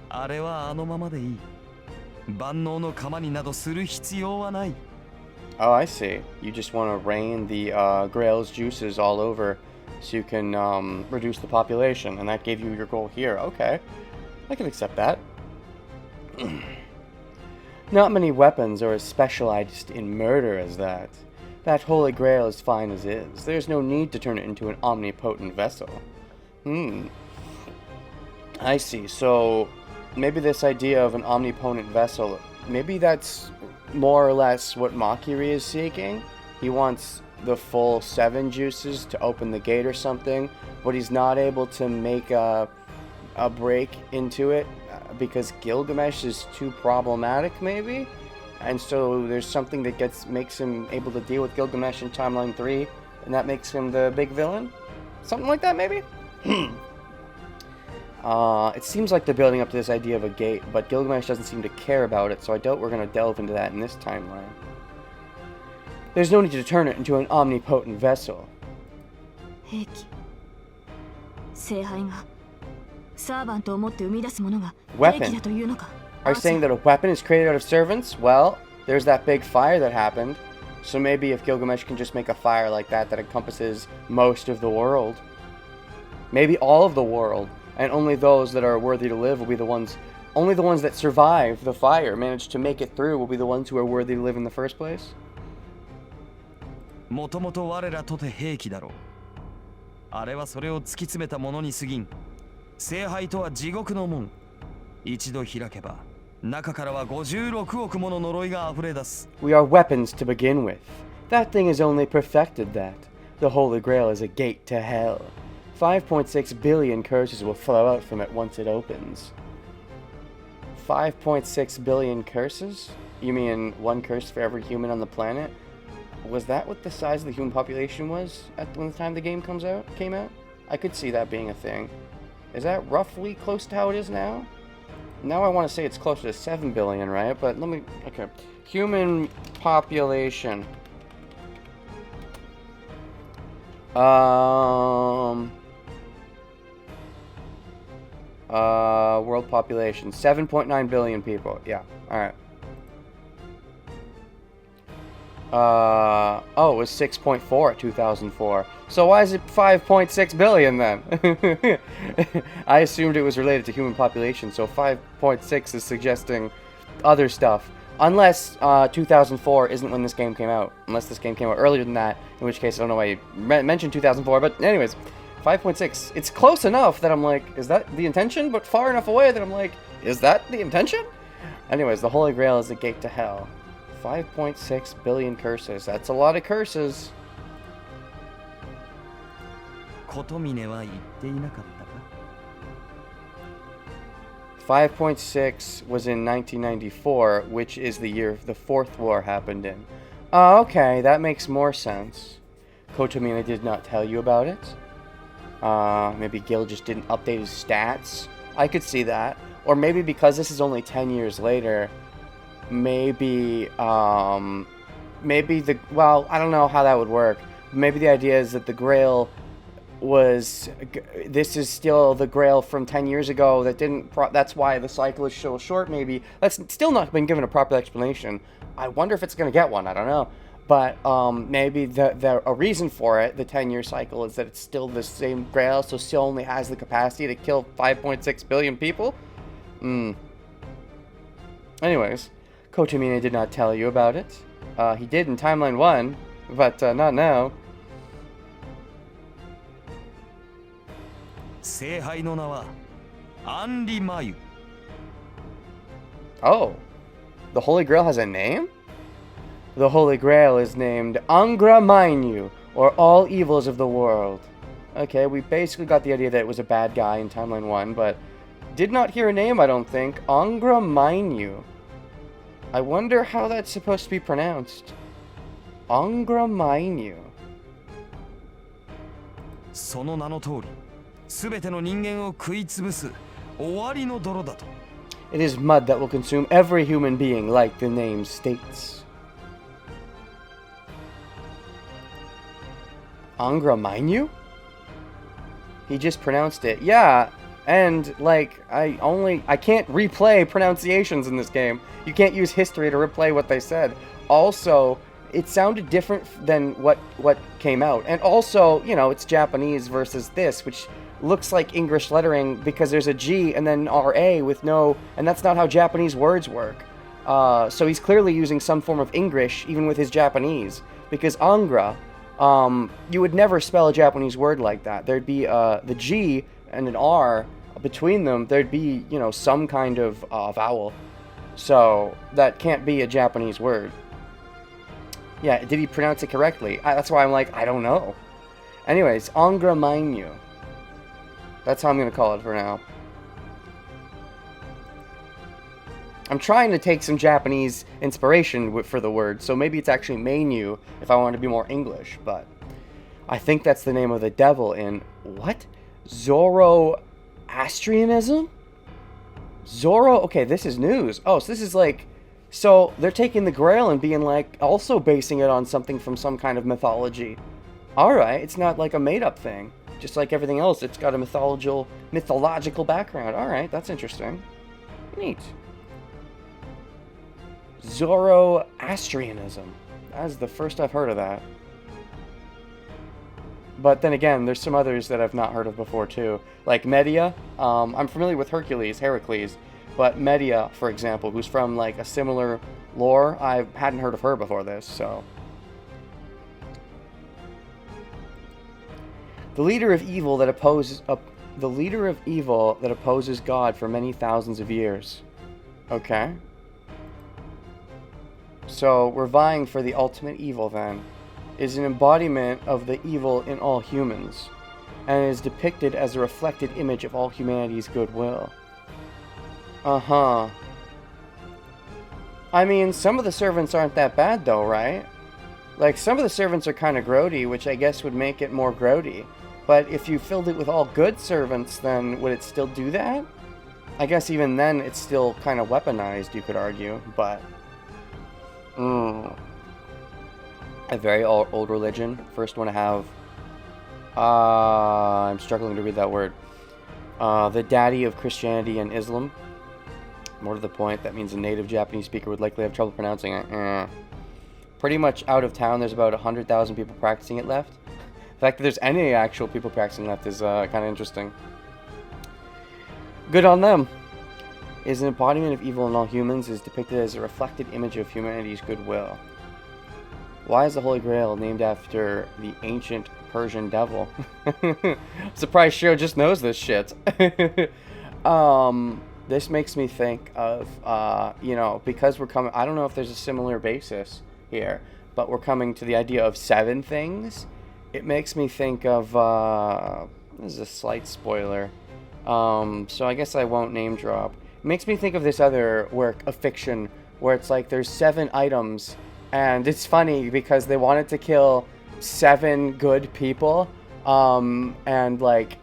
あれはあのままでいい。万能の釜になどする必要はない。Oh, I see. You just want to rain the Grail's juices all over so you can reduce the population, and that gave you your goal here. Okay, I can accept that. Not many weapons are as specialized in murder as that. That Holy Grail is fine as is. There's no need to turn it into an omnipotent vessel. I see. So maybe this idea of an omnipotent vessel, maybe that's more or less what Makiri is seeking. He wants the full 7 juices to open the gate or something, but he's not able to make a break into it because Gilgamesh is too problematic, maybe? And so there's something that makes him able to deal with Gilgamesh in Timeline 3, and that makes him the big villain? Something like that, maybe? It seems like they're building up to this idea of a gate, but Gilgamesh doesn't seem to care about it, so I doubt we're going to delve into that in this timeline. There's no need to turn it into an omnipotent vessel. 兵器聖杯がサーバントを持って生み出すものが兵器だというのか Are you saying that a weapon is created out of servants? Well, there's that big fire that happened. So maybe if Gilgamesh can just make a fire like that encompasses most of the world. Maybe all of the world. And only those that are worthy to live will be the ones... Only the ones that survive the fire, manage to make it through, will be the ones who are worthy to live in the first place. もともと我らとて兵器だろう。あれはそれを突き詰めたものに過ぎん。聖杯とは地獄の門。一度開けば中からは56億もの呪いが溢れ出す。 We are weapons to begin with. That thing has only perfected that. The Holy Grail is a gate to hell. 5.6 billion curses will flow out from it once it opens. 5.6 billion curses? You mean one curse for every human on the planet? Was that what the size of the human population was at when the time the game came out? I could see that being a thing. Is that roughly close to how it is now? Now I want to say it's closer to 7 billion, right? But let me... Okay. Human population. World population. 7.9 billion people. Yeah. Alright. Oh, it was 6.4 at 2004. So why is it 5.6 billion then? I assumed it was related to human population, so 5.6 is suggesting other stuff. Unless 2004 isn't when this game came out. Unless this game came out earlier than that, in which case I don't know why you mentioned 2004, but anyways, 5.6. It's close enough that I'm like, is that the intention? But far enough away that I'm like, is that the intention? Anyways, the Holy Grail is the gate to hell. 5.6 billion curses. That's a lot of curses. 琴峰は言っていなかったか。 5.6 was in 1994, which is the year the Fourth War happened in. Oh, okay, that makes more sense. Kotomina did not tell you about it. Maybe Gil just didn't update his stats. I could see that. Or maybe because this is only 10 years later, maybe the... Well, I don't know how that would work. Maybe the idea is that the Grail was... This is still the Grail from 10 years ago that didn't... That's why the cycle is so short, maybe. That's still not been given a proper explanation. I wonder if it's going to get one. I don't know. But maybe a reason for it, the 10-year cycle, is that it's still the same Grail, so still only has the capacity to kill 5.6 billion people? Anyways, Kotomine did not tell you about it. He did in Timeline 1, but not now. 聖杯の名はアンリマユ。 Oh, the Holy Grail has a name? The Holy Grail is named Angra Mainyu, or All Evils of the World. Okay, we basically got the idea that it was a bad guy in Timeline 1, but did not hear a name, I don't think. Angra Mainyu. I wonder how that's supposed to be pronounced. Angra Mainyu. その名の通り、すべての人間を食い潰す終わりの泥だと。 It is mud that will consume every human being, like the name states. Angra Mainyu? He just pronounced it. Yeah, and like I can't replay pronunciations in this game. You can't use history to replay what they said. Also, it sounded different than what came out. And also, you know, it's Japanese versus this, which looks like English lettering because there's a G and then RA with no, and that's not how Japanese words work. So he's clearly using some form of English even with his Japanese, because Angra, you would never spell a Japanese word like that. There'd be the G and an R between them. There'd be, you know, some kind of vowel. So that can't be a Japanese word. Yeah, did he pronounce it correctly? That's why I'm like, I don't know. Anyways, Angra Mainyu. That's how I'm going to call it for now. I'm trying to take some Japanese inspiration for the word, so maybe it's actually Mainyu if I want to be more English, but I think that's the name of the devil in... What? Zoroastrianism? Okay, this is news. Oh, so this is like... So, they're taking the Grail and being like, also basing it on something from some kind of mythology. Alright, it's not like a made-up thing. Just like everything else, it's got a mythological background. Alright, that's interesting. Neat. Zoroastrianism. That's the first I've heard of that. But then again, there's some others that I've not heard of before too. Like Medea. I'm familiar with Heracles. But Medea, for example, who's from like a similar lore, I hadn't heard of her before this, so... The leader of evil that opposes God for many thousands of years. Okay. So we're vying for the ultimate evil then. Is an embodiment of the evil in all humans, and is depicted as a reflected image of all humanity's goodwill. Uh-huh. I mean, some of the servants aren't that bad though, right? Like, some of the servants are kind of grody, which I guess would make it more grody. But if you filled it with all good servants, then would it still do that? I guess even then it's still kind of weaponized, you could argue, but... A very old religion. First one to have... I'm struggling to read that word. The daddy of Christianity and Islam. More to the point, that means a native Japanese speaker would likely have trouble pronouncing it. Pretty much out of town, there's about 100,000 people practicing it left. The fact that there's any actual people practicing left is kind of interesting. Good on them. Is an embodiment of evil in all humans, is depicted as a reflected image of humanity's goodwill. Why is the Holy Grail named after the ancient Persian devil? Surprised Shiro just knows this shit. This makes me think of, you know, because we're coming... I don't know if there's a similar basis here, but we're coming to the idea of 7 things. It makes me think of... this is a slight spoiler. So I guess I won't name drop. It makes me think of this other work of fiction where it's like there's 7 items, and it's funny because they wanted to kill 7 good people, and like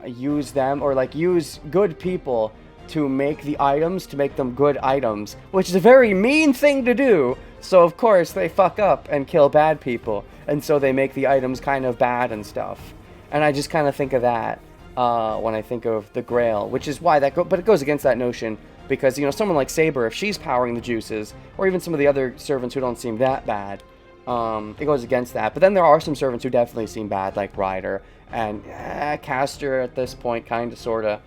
use them, or like use good people to make the items, to make them good items, which is a very mean thing to do. So of course they fuck up and kill bad people, and so they make the items kind of bad and stuff. And I just kind of think of that when I think of the Grail, which is why that but it goes against that notion, because, you know, someone like Saber, if she's powering the juices, or even some of the other servants who don't seem that bad, it goes against that. But then there are some servants who definitely seem bad, like Ryder and Castor at this point, kind of, sort of.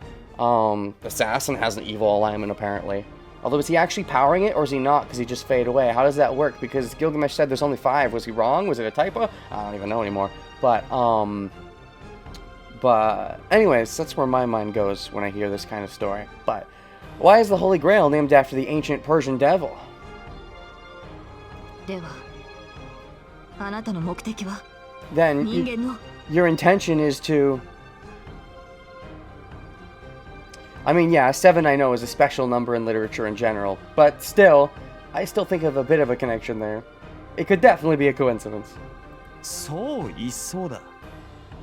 Assassin has an evil alignment, apparently. Although, is he actually powering it, or is he not, because he just faded away? How does that work? Because Gilgamesh said there's only 5. Was he wrong? Was it a typo? I don't even know anymore. But anyways, that's where my mind goes when I hear this kind of story. But why is the Holy Grail named after the ancient Persian devil? Then your intention is to... I mean, yeah, 7 I know is a special number in literature in general, but still, I still think of a bit of a connection there. It could definitely be a coincidence. そういっそうだ。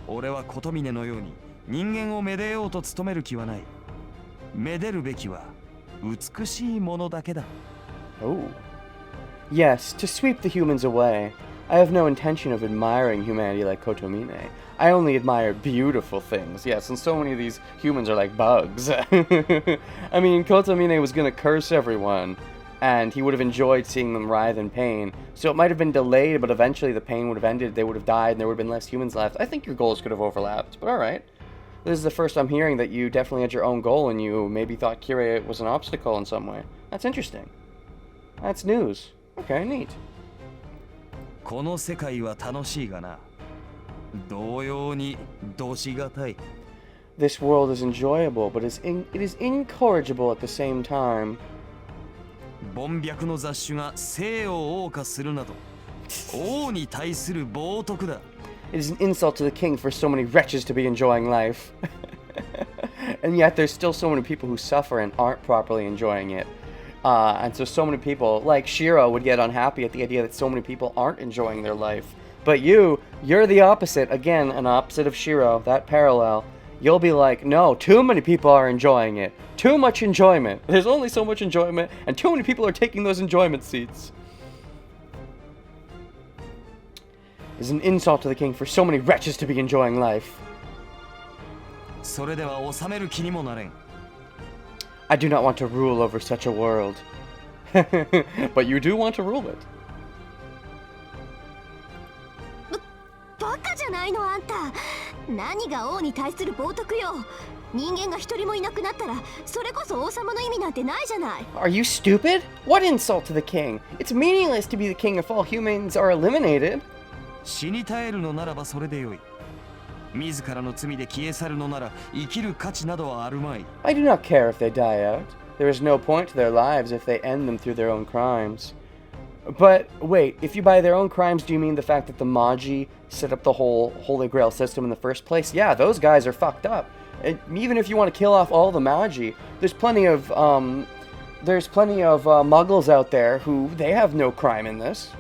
俺は琴峰のように人間をめでようと努める気はない。めでるべきは美しいものだけだ。Oh. Yes, to sweep the humans away. I have no intention of admiring humanity like Kotomine. I only admire beautiful things. Yes, and so many of these humans are like bugs. I mean, Kotomine was gonna curse everyone, and he would have enjoyed seeing them writhe in pain. So it might have been delayed, but eventually the pain would have ended, they would have died, and there would have been less humans left. I think your goals could have overlapped, but alright. This is the first I'm hearing that you definitely had your own goal, and you maybe thought Kyrie was an obstacle in some way. That's interesting. That's news. Okay, neat. この世界は楽しいがな。同様にどしがたい。This world is enjoyable, but it is incorrigible at the same time. 凡白の雑種が生を謳歌するなど、王に対する冒涜だ。It is an insult to the king for so many wretches to be enjoying life. And yet there's still so many people who suffer and aren't properly enjoying it. And so many people, like Shiro, would get unhappy at the idea that so many people aren't enjoying their life. But you're the opposite. Again, an opposite of Shiro, that parallel. You'll be like, no, too many people are enjoying it. Too much enjoyment. There's only so much enjoyment, and too many people are taking those enjoyment seats. It's an insult to the king for so many wretches to be enjoying life. それでは治める気にもなれん。I do not want to rule over such a world. But you do want to rule it. バカじゃないのあんた。何が王に対する冒涜よ。人間が一人もいなくなったら、それこそ王様の意味なんてないじゃない。Are you stupid? What insult to the king? It's meaningless to be the king if all humans are eliminated. 死に絶えるのならばそれでよい。自らの罪で消え去るのなら生きる価値などはあるまい。 I do not care if they die out. There is no point to their lives if they end them through their own crimes. But wait, if you by their own crimes, do you mean the fact that the Magi set up the whole Holy Grail system in the first place? Yeah, those guys are fucked up. And even if you want to kill off all the Magi, there's plenty of Muggles out there who they have no crime in this.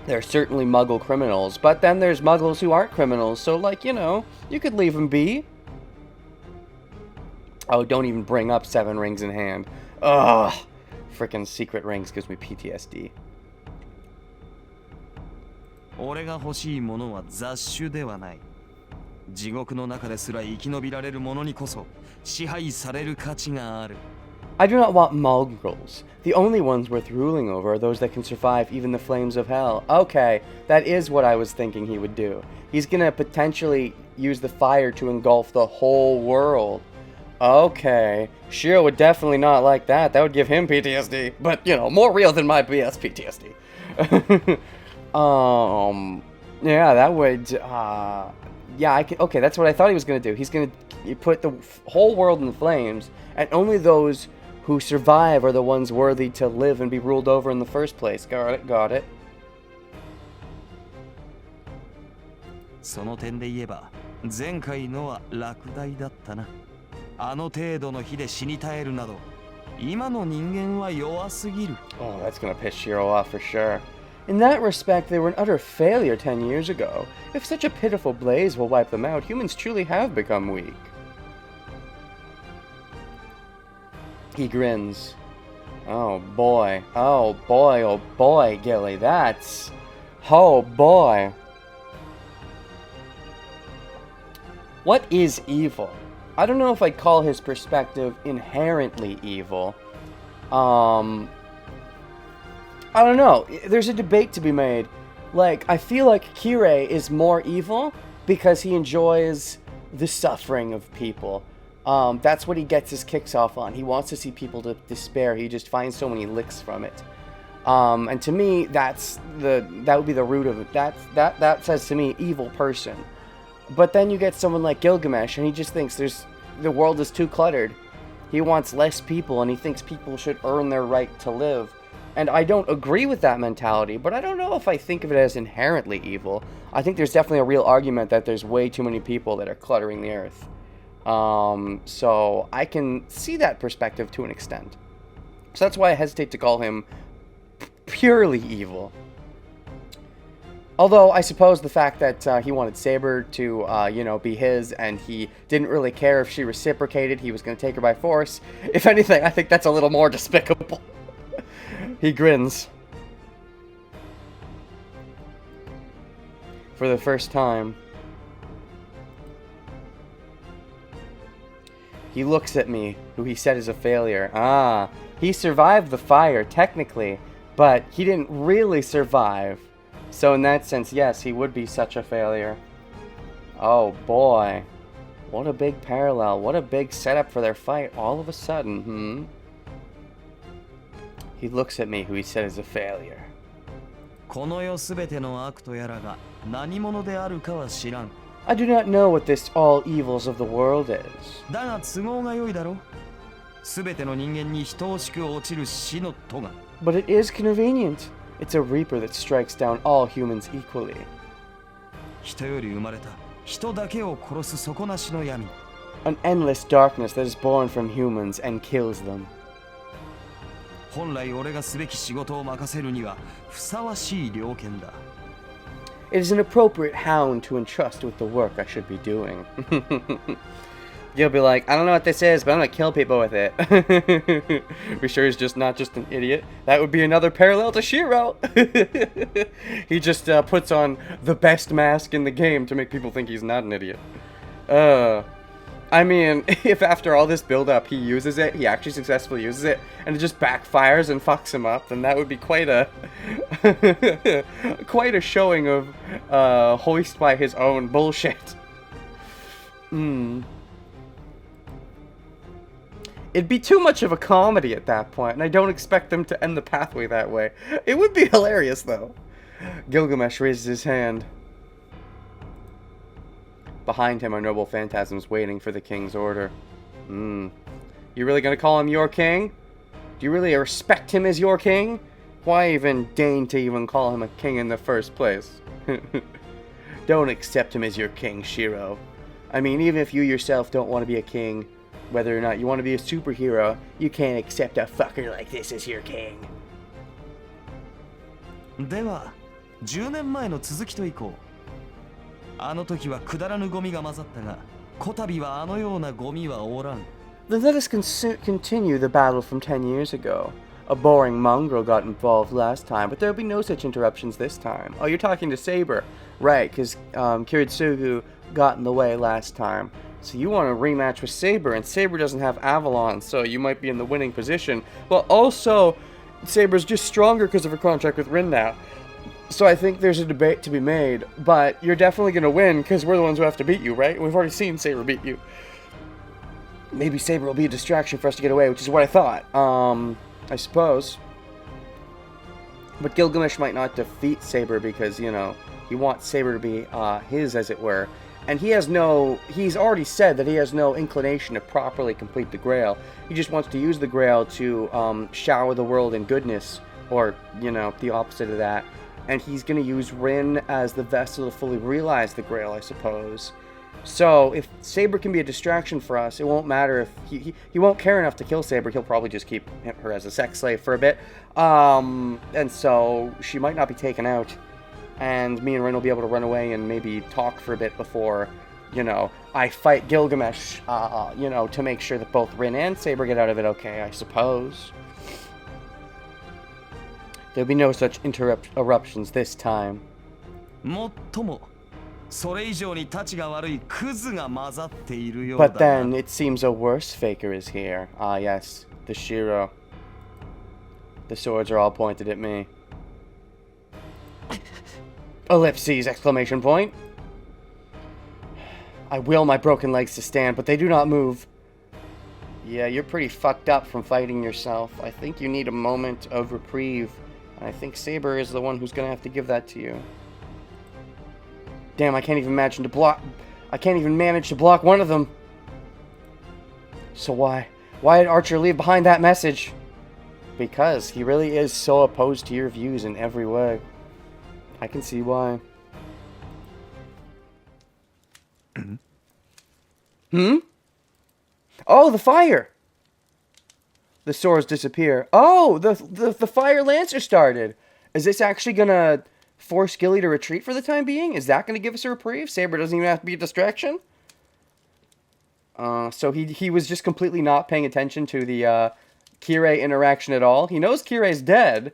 There are certainly Muggle criminals, but then there's Muggles who aren't criminals. So, like, you know, you could leave them be. Oh, don't even bring up 7 rings in hand. Ugh. Frickin' secret rings gives me PTSD. 俺が欲しいものは雑種ではない。地獄の中ですら生き延びられる者にこそ支配される価値がある。I do not want mongrels. The only ones worth ruling over are those that can survive even the flames of hell. Okay, that is what I was thinking he would do. He's gonna potentially use the fire to engulf the whole world. Okay, Shiro would definitely not like that. That would give him PTSD. But, you know, more real than my BS PTSD. Yeah, that would, yeah, okay, that's what I thought he was gonna do. He's gonna put the whole world in flames, and only those who survive are the ones worthy to live and be ruled over in the first place. Got it. その点で言えば前回のは落第だったな。あの程度の火で死に絶えるなど今の人間は弱すぎる。 Oh, that's gonna piss Shiro off for sure. In that respect, they were an utter failure 10 years ago. If such a pitiful blaze will wipe them out, humans truly have become weak. He grins. Oh boy, oh boy, Gilly, that's... Oh boy. What is evil? I don't know if I'd call his perspective inherently evil. I don't know. There's a debate to be made. Like, I feel like Kirei is more evil because he enjoys the suffering of people. That's what he gets his kicks off on. He wants to see people to despair. He just finds so many licks from it. And to me, that would be the root of it. That says to me, evil person. But then you get someone like Gilgamesh, and he just thinks the world is too cluttered. He wants less people, and he thinks people should earn their right to live. And I don't agree with that mentality, but I don't know if I think of it as inherently evil. I think there's definitely a real argument that there's way too many people that are cluttering the earth. So I can see that perspective to an extent. So that's why I hesitate to call him purely evil. Although, I suppose the fact that he wanted Saber to, be his, and he didn't really care if she reciprocated, he was going to take her by force. If anything, I think that's a little more despicable. He grins. For the first time. He looks at me, who he said is a failure. Ah, he survived the fire, technically, but he didn't really survive. So in that sense, yes, he would be such a failure. Oh boy. What a big parallel. What a big setup for their fight all of a sudden, He looks at me, who he said is a failure. この世すべての悪とやらが何者であるかは知らん。 I do not know what this all evils of the world is. だが都合が良いだろ。すべての人間に等しく落ちる死の戸が。 But it is convenient. It's a reaper that strikes down all humans equally. 人より生まれた人だけを殺す底なしの闇。 An endless darkness that is born from humans and kills them. 本来俺がすべき仕事を任せるにはふさわしい猟犬だ。 It is an appropriate hound to entrust with the work I should be doing. You'll be like, I don't know what this is, but I'm gonna kill people with it. We sure he's not just an idiot? That would be another parallel to Shiro. He just puts on the best mask in the game to make people think he's not an idiot. I mean, if after all this build-up he uses it, he actually successfully uses it, and it just backfires and fucks him up, then that would be quite a quite a showing of hoist by his own bullshit. It'd be too much of a comedy at that point, and I don't expect them to end the pathway that way. It would be hilarious, though. Gilgamesh raises his hand. Behind him are noble phantasms waiting for the king's order. You really gonna call him your king? Do you really respect him as your king? Why even deign to even call him a king in the first place? Don't accept him as your king, Shiro. I mean, even if you yourself don't want to be a king, whether or not you want to be a superhero, you can't accept a fucker like this as your king. では10年前の続きといこう。あの時はくだらぬゴミが混ざったが、こたびはあのようなゴミはおらん。 Then let us continue the battle from 10 years ago. A boring mongrel got involved last time, but there'll be no such interruptions this time. Oh, you're talking to Saber. Right, because Kiritsugu got in the way last time. So you want a rematch with Saber, and Saber doesn't have Avalon, so you might be in the winning position. Well, also, Saber's just stronger because of her contract with Rin now. So I think there's a debate to be made, but you're definitely going to win because we're the ones who have to beat you, right? We've already seen Saber beat you. Maybe Saber will be a distraction for us to get away, which is what I thought. I suppose. But Gilgamesh might not defeat Saber because, you know, he wants Saber to be his, as it were. And he's already said that he has no inclination to properly complete the Grail. He just wants to use the Grail to shower the world in goodness, or, you know, the opposite of that. And he's going to use Rin as the vessel to fully realize the Grail, I suppose. So, if Saber can be a distraction for us, it won't matter if he won't care enough to kill Saber. He'll probably just keep her as a sex slave for a bit. And so, she might not be taken out. And me and Rin will be able to run away and maybe talk for a bit before, you know, I fight Gilgamesh, you know, to make sure that both Rin and Saber get out of it okay, I suppose. There'll be no such eruptions this time. もっともそれ以上に立ちが悪いクズが混ざっているようだ But then it seems a worse faker is here. Ah, yes, the Shiro. The swords are all pointed at me. Ellipses! Exclamation point. I will my broken legs to stand, but they do not move. Yeah, you're pretty fucked up from fighting yourself. I think you need a moment of reprieve. And I think Saber is the one who's gonna have to give that to you. Damn, I can't even manage to block one of them. So why did Archer leave behind that message? Because he really is so opposed to your views in every way. I can see why. Oh, the fire! The swords disappear. Oh, the fire lancer started. Is this actually gonna force Gilly to retreat for the time being? Is that gonna give us a reprieve? Saber doesn't even have to be a distraction? So he was just completely not paying attention to the Kirei interaction at all. He knows Kirei's dead,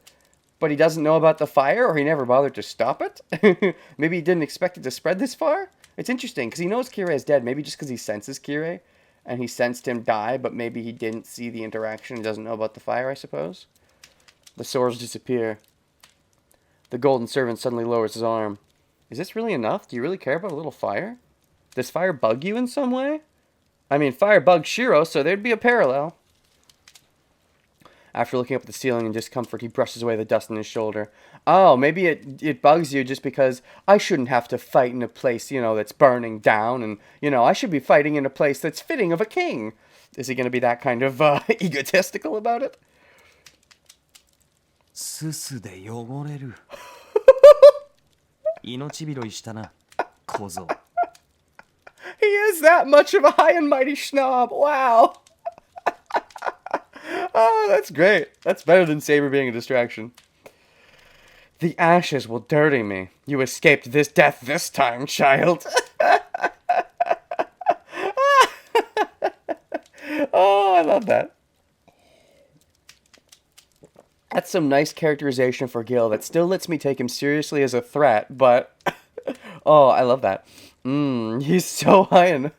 but he doesn't know about the fire, or he never bothered to stop it? Maybe he didn't expect it to spread this far? It's interesting, because he knows Kirei is dead, maybe just because he senses Kirei, and he sensed him die, but maybe he didn't see the interaction and doesn't know about the fire, I suppose. The swords disappear. The golden servant suddenly lowers his arm. Is this really enough? Do you really care about a little fire? Does fire bug you in some way? I mean, fire bugs Shiro, so there'd be a parallel. After looking up at the ceiling in discomfort, he brushes away the dust on his shoulder. Oh, maybe it bugs you just because I shouldn't have to fight in a place, you know, that's burning down, and, you know, I should be fighting in a place that's fitting of a king. Is he going to be that kind of egotistical about it? すすで汚れる命拾いしたな小僧 He is that much of a high and mighty schnob. Wow. Oh, that's great. That's better than Saber being a distraction. The ashes will dirty me. You escaped this death this time, child. Oh, I love that. That's some nice characterization for Gil that still lets me take him seriously as a threat, but... Oh, I love that. He's so high and...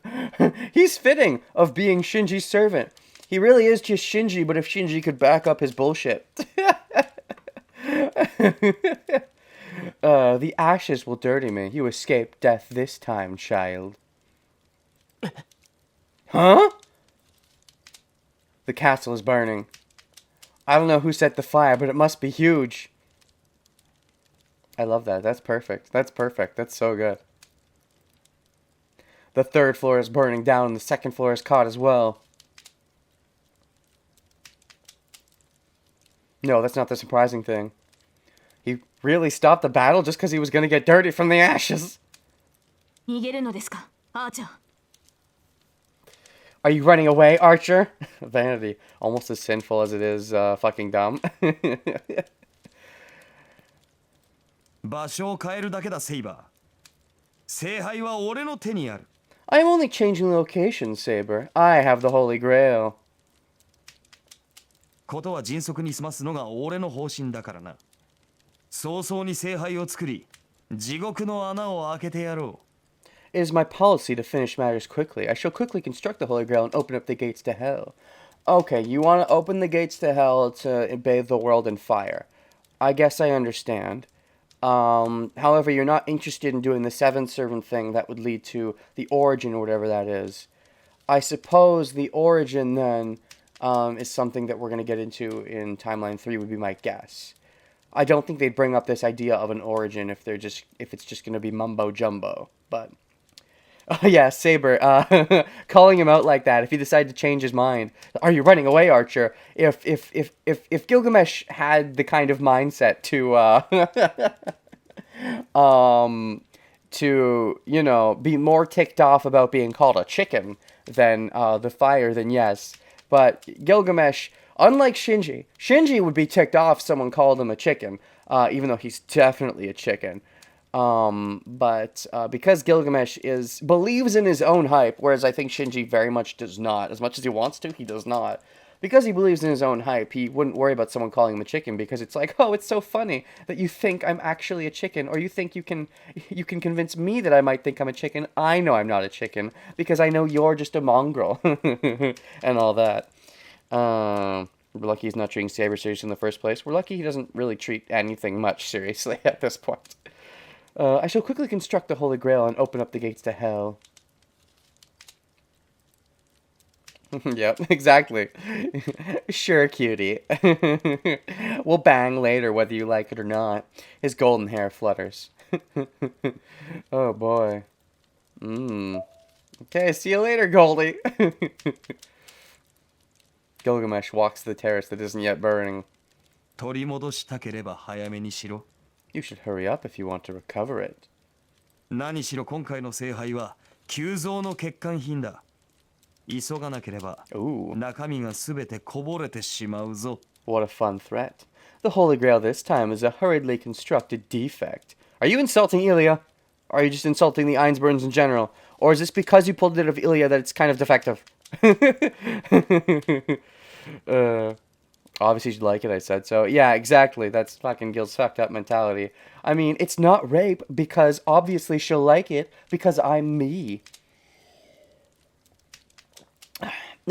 He's fitting of being Shinji's servant. He really is just Shinji, but if Shinji could back up his bullshit. The ashes will dirty me. You escaped death this time, child. Huh? The castle is burning. I don't know who set the fire, but it must be huge. I love that. That's perfect. That's perfect. That's so good. the third floor is burning down and the second floor is caught as well. No, that's not the surprising thing. He really stopped the battle just because he was going to get dirty from the ashes. 逃げるのですか、アーチャー。 Are you running away, Archer? Vanity. Almost as sinful as it is fucking dumb. 場所を変えるだけだ、セイバー。聖杯は俺の手にある。I'm only changing location, Saber. I have the Holy Grail. ことは迅速に済ますのが俺の方針だからな。早々に聖杯を作り、地獄の穴を開けてやろう。It is my policy to finish matters quickly. I shall quickly construct the Holy Grail and open up the gates to hell. Okay, you want to open the gates to hell to bathe the world in fire. I guess I understand. However, you're not interested in doing the seven servant thing that would lead to the origin or whatever that is. I suppose the origin then is something that we're going to get into in Timeline 3 would be my guess. I don't think they'd bring up this idea of an origin if it's just going to be mumbo jumbo, but... Oh yeah, Saber, calling him out like that if he decided to change his mind. Are you running away, Archer? If Gilgamesh had the kind of mindset to you know, be more ticked off about being called a chicken than the fire, then yes. But Gilgamesh, unlike Shinji would be ticked off if someone called him a chicken, even though he's definitely a chicken. But because Gilgamesh believes in his own hype, whereas I think Shinji very much does not. As much as he wants to, he does not. Because he believes in his own hype, he wouldn't worry about someone calling him a chicken, because it's like, oh, it's so funny that you think I'm actually a chicken, or you think you can convince me that I might think I'm a chicken. I know I'm not a chicken, because I know you're just a mongrel, and all that. We're lucky he's not treating Saber seriously in the first place. We're lucky he doesn't really treat anything much seriously at this point. I shall quickly construct the Holy Grail and open up the gates to hell. Yep, exactly. Sure, cutie. We'll bang later whether you like it or not. His golden hair flutters. Oh boy. Okay, see you later, Goldie. Gilgamesh walks to the terrace that isn't yet burning. 取り戻したければ早めにしろ。You should hurry up if you want to recover it. 何しろ今回の聖杯は急増の欠陥品だ。急がなければ Ooh, 中身がすべてこぼれてしまうぞ。 what a fun threat. The Holy Grail this time is a hurriedly constructed defect. Are you insulting Ilya? Or are you just insulting the Einsburns in general? Or is this because you pulled it out of Ilya that it's kind of defective? Obviously you'd like it, I said so. Yeah, exactly. That's fucking Gil's fucked up mentality. I mean, it's not rape because obviously she'll like it because I'm me.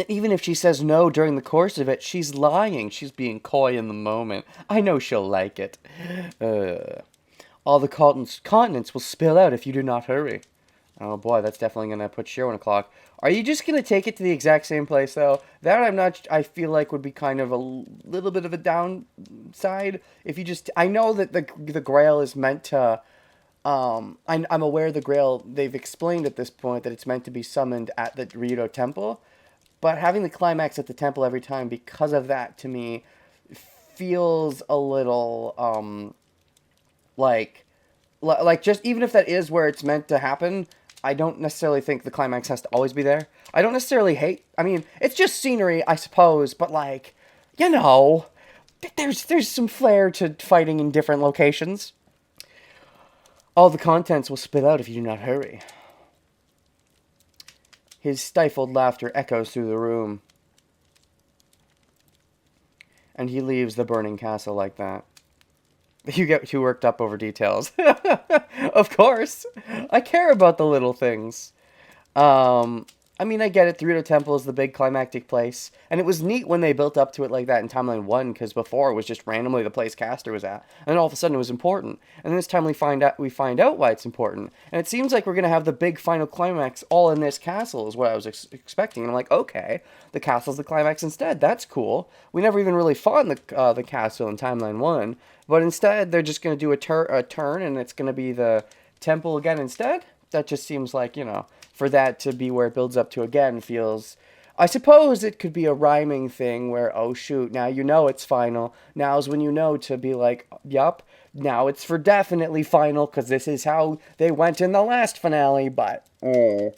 Even if she says no during the course of it, she's lying. She's being coy in the moment. I know she'll like it. All the continents will spill out if you do not hurry. Oh boy, that's definitely going to put Sherwin o'clock. Are you just going to take it to the exact same place, though? That I feel like would be kind of a little bit of a downside. If you just, I know that the Grail is meant to, I'm aware the Grail, they've explained at this point that it's meant to be summoned at the Ryudo Temple. But having the climax at the temple every time, because of that, to me, feels a little, like just, even if that is where it's meant to happen, I don't necessarily think the climax has to always be there. I don't necessarily hate, I mean, it's just scenery, I suppose, but like, you know, there's some flair to fighting in different locations. All the contents will spill out if you do not hurry. His stifled laughter echoes through the room. And he leaves the burning castle like that. You get too worked up over details. Of course. I care about the little things. I mean, I get it. The Ryudo Temple is the big climactic place. And it was neat when they built up to it like that in Timeline 1, because before it was just randomly the place Castor was at. And then all of a sudden it was important. And this time we find out why it's important. And it seems like we're going to have the big final climax all in this castle, is what I was expecting. And I'm like, okay, the castle's the climax instead. That's cool. We never even really fought in the castle in Timeline 1. But instead, they're just going to do a turn, and it's going to be the temple again instead. That just seems like, you know, for that to be where it builds up to again feels... I suppose it could be a rhyming thing where, oh shoot, now you know it's final. Now's when you know to be like, yup, now it's for definitely final, because this is how they went in the last finale, but... I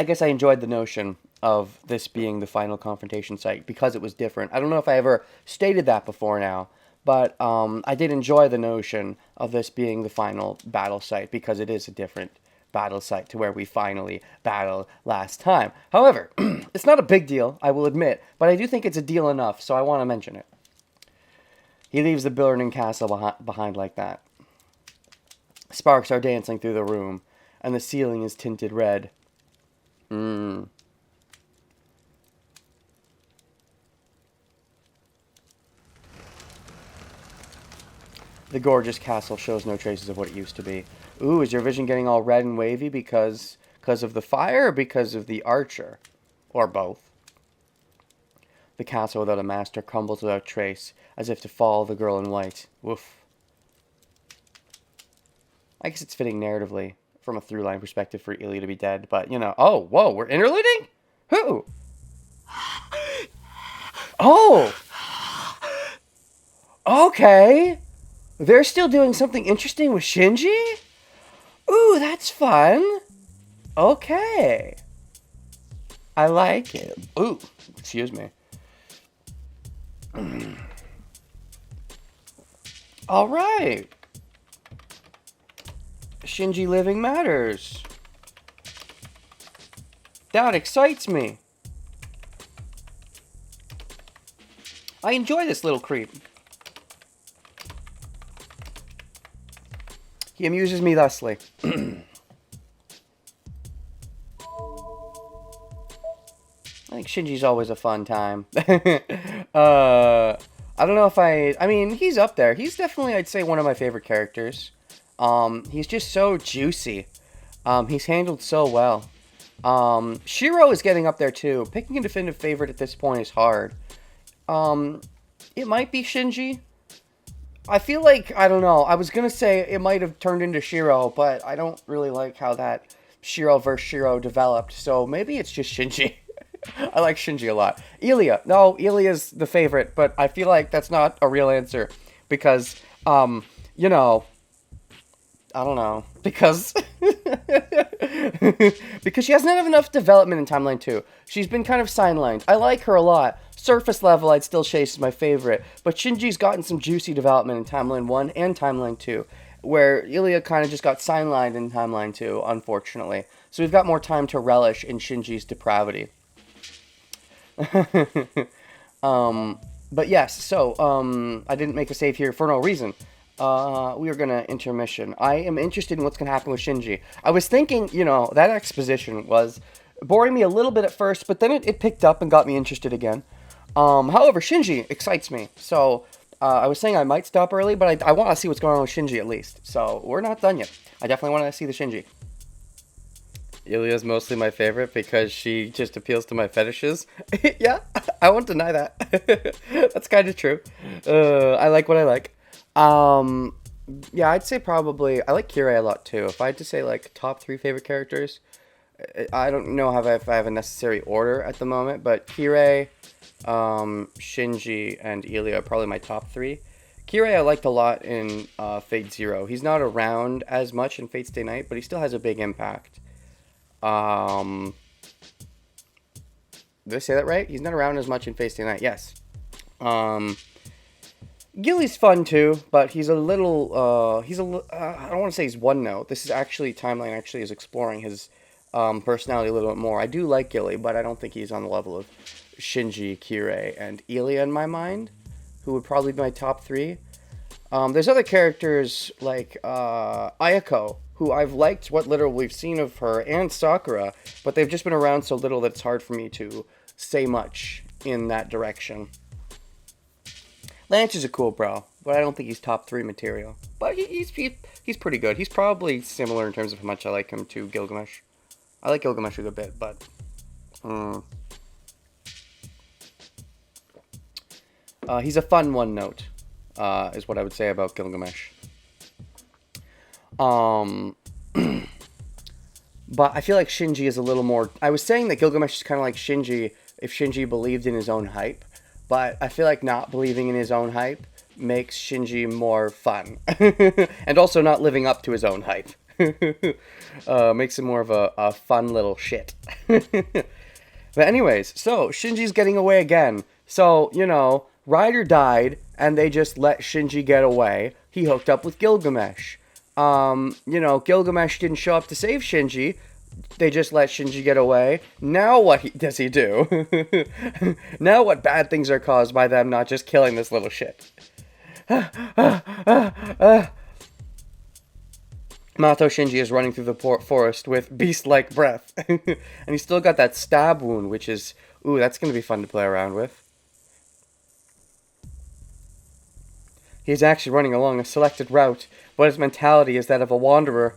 guess I enjoyed the notion of this being the final confrontation site because it was different. I don't know if I ever stated that before now, but I did enjoy the notion of this being the final battle site because it is a different battle site to where we finally battled last time. However, it's not a big deal, I will admit, but I do think it's a deal enough, so I want to mention it. He leaves the burning castle behind like that. Sparks are dancing through the room, and the ceiling is tinted red. The gorgeous castle shows no traces of what it used to be. Ooh, is your vision getting all red and wavy because of the fire or because of the archer? Or both. The castle without a master crumbles without trace, as if to follow the girl in white. Woof. I guess it's fitting narratively, from a through-line perspective, for Ilya to be dead, but, you know... Oh, whoa, we're interluding? Who? Oh! Okay! They're still doing something interesting with Shinji? Ooh, that's fun. Okay. I like it. Ooh, excuse me. All right. Shinji living matters. That excites me. I enjoy this little creep. He amuses me thusly. I think Shinji's always a fun time. I don't know if I mean, he's up there. He's definitely, I'd say, one of my favorite characters. He's just so juicy. He's handled so well. Shiro is getting up there too. Picking a definitive favorite at this point is hard. It might be Shinji. I feel like, I don't know, I was going to say it might have turned into Shiro, but I don't really like how that Shiro versus Shiro developed, so maybe it's just Shinji. I like Shinji a lot. Ilya. No, Ilya's the favorite, but I feel like that's not a real answer, because, you know, I don't know, because... because she hasn't had enough development in Timeline 2. She's been kind of sidelined. I like her a lot. Surface level, I'd still chase as my favorite. But Shinji's gotten some juicy development in Timeline 1 and Timeline 2, where Ilya kind of just got sidelined in Timeline 2, unfortunately. So we've got more time to relish in Shinji's depravity. But yes, so, I didn't make a save here for no reason. We are gonna intermission. I am interested in what's gonna happen with Shinji. I was thinking, you know, that exposition was boring me a little bit at first, but then it picked up and got me interested again. However, Shinji excites me. So, I was saying I might stop early, but I want to see what's going on with Shinji at least. So, we're not done yet. I definitely want to see the Shinji. Ilya's mostly my favorite because she just appeals to my fetishes. Yeah, I won't deny that. That's kind of true. I like what I like. Yeah, I'd say probably, I like Kirei a lot too. If I had to say like top 3 favorite characters, I don't know if I have a necessary order at the moment, but Kirei, Shinji, and Ilya are probably my top 3. Kirei I liked a lot in Fate Zero. He's not around as much in Fate Stay Night, but he still has a big impact. Did I say that right? He's not around as much in Fate Stay Night. Yes. Gilly's fun too, but he's a little, I don't want to say he's one note. This is actually, Timeline actually is exploring his personality a little bit more. I do like Gilly, but I don't think he's on the level of Shinji, Kirei, and Ilya in my mind, who would probably be my top 3. There's other characters like Ayako, who I've liked what little we've seen of her, and Sakura, but they've just been around so little that it's hard for me to say much in that direction. Lance is a cool bro, but I don't think he's top 3 material. But he's pretty good. He's probably similar in terms of how much I like him to Gilgamesh. I like Gilgamesh a good bit, but... he's a fun one note, is what I would say about Gilgamesh. But I feel like Shinji is a little more... I was saying that Gilgamesh is kind of like Shinji if Shinji believed in his own hype. But I feel like not believing in his own hype makes Shinji more fun. And also not living up to his own hype. Makes him more of a fun little shit. But anyways, so Shinji's getting away again. So, Ryder died, and they just let Shinji get away. He hooked up with Gilgamesh. Gilgamesh didn't show up to save Shinji. They just let Shinji get away. Now what does he do? Now what bad things are caused by them not just killing this little shit? Mato Shinji is running through the forest with beast-like breath. And he's still got that stab wound, which is... Ooh, that's going to be fun to play around with. He's actually running along a selected route, but his mentality is that of a wanderer.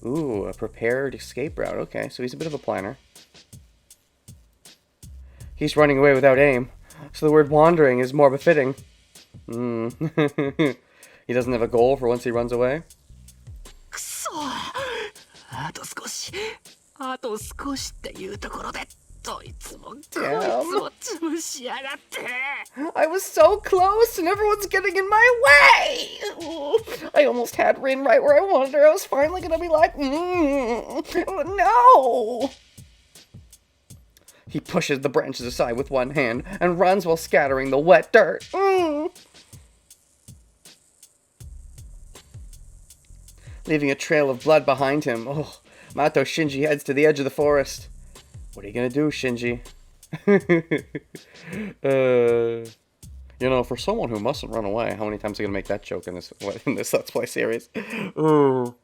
Ooh, a prepared escape route. Okay, so he's a bit of a planner. He's running away without aim, so the word wandering is more befitting. He doesn't have a goal for once he runs away. あと少しっていうところでどいつもこいつ Damn. も潰しやがって I was so close and everyone's getting in my way! Ooh, I almost had Rin right where I wanted her. I was finally gonna be like, no! He pushes the branches aside with one hand and runs while scattering the wet dirt. Leaving a trail of blood behind him. Oh, Mato Shinji heads to the edge of the forest. What are you gonna do, Shinji? For someone who mustn't run away, how many times are you gonna make that joke in this Let's Play series? Ooh.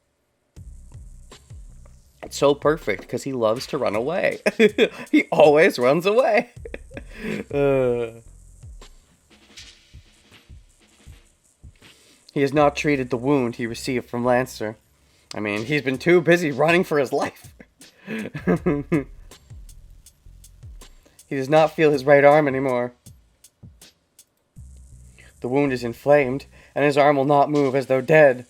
It's so perfect because he loves to run away. He always runs away. He has not treated the wound he received from Lancer. I mean, he's been too busy running for his life. He does not feel his right arm anymore. The wound is inflamed, and his arm will not move as though dead.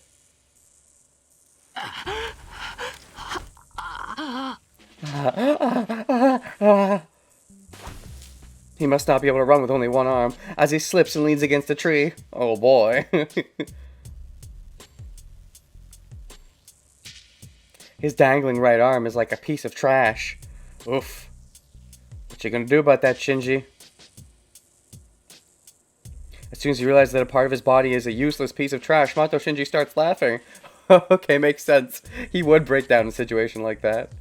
He must not be able to run with only one arm, as he slips and leans against a tree. Oh boy. His dangling right arm is like a piece of trash. Oof. What you gonna do about that, Shinji? As soon as he realizes that a part of his body is a useless piece of trash, Mato Shinji starts laughing. Okay, makes sense. He would break down in a situation like that.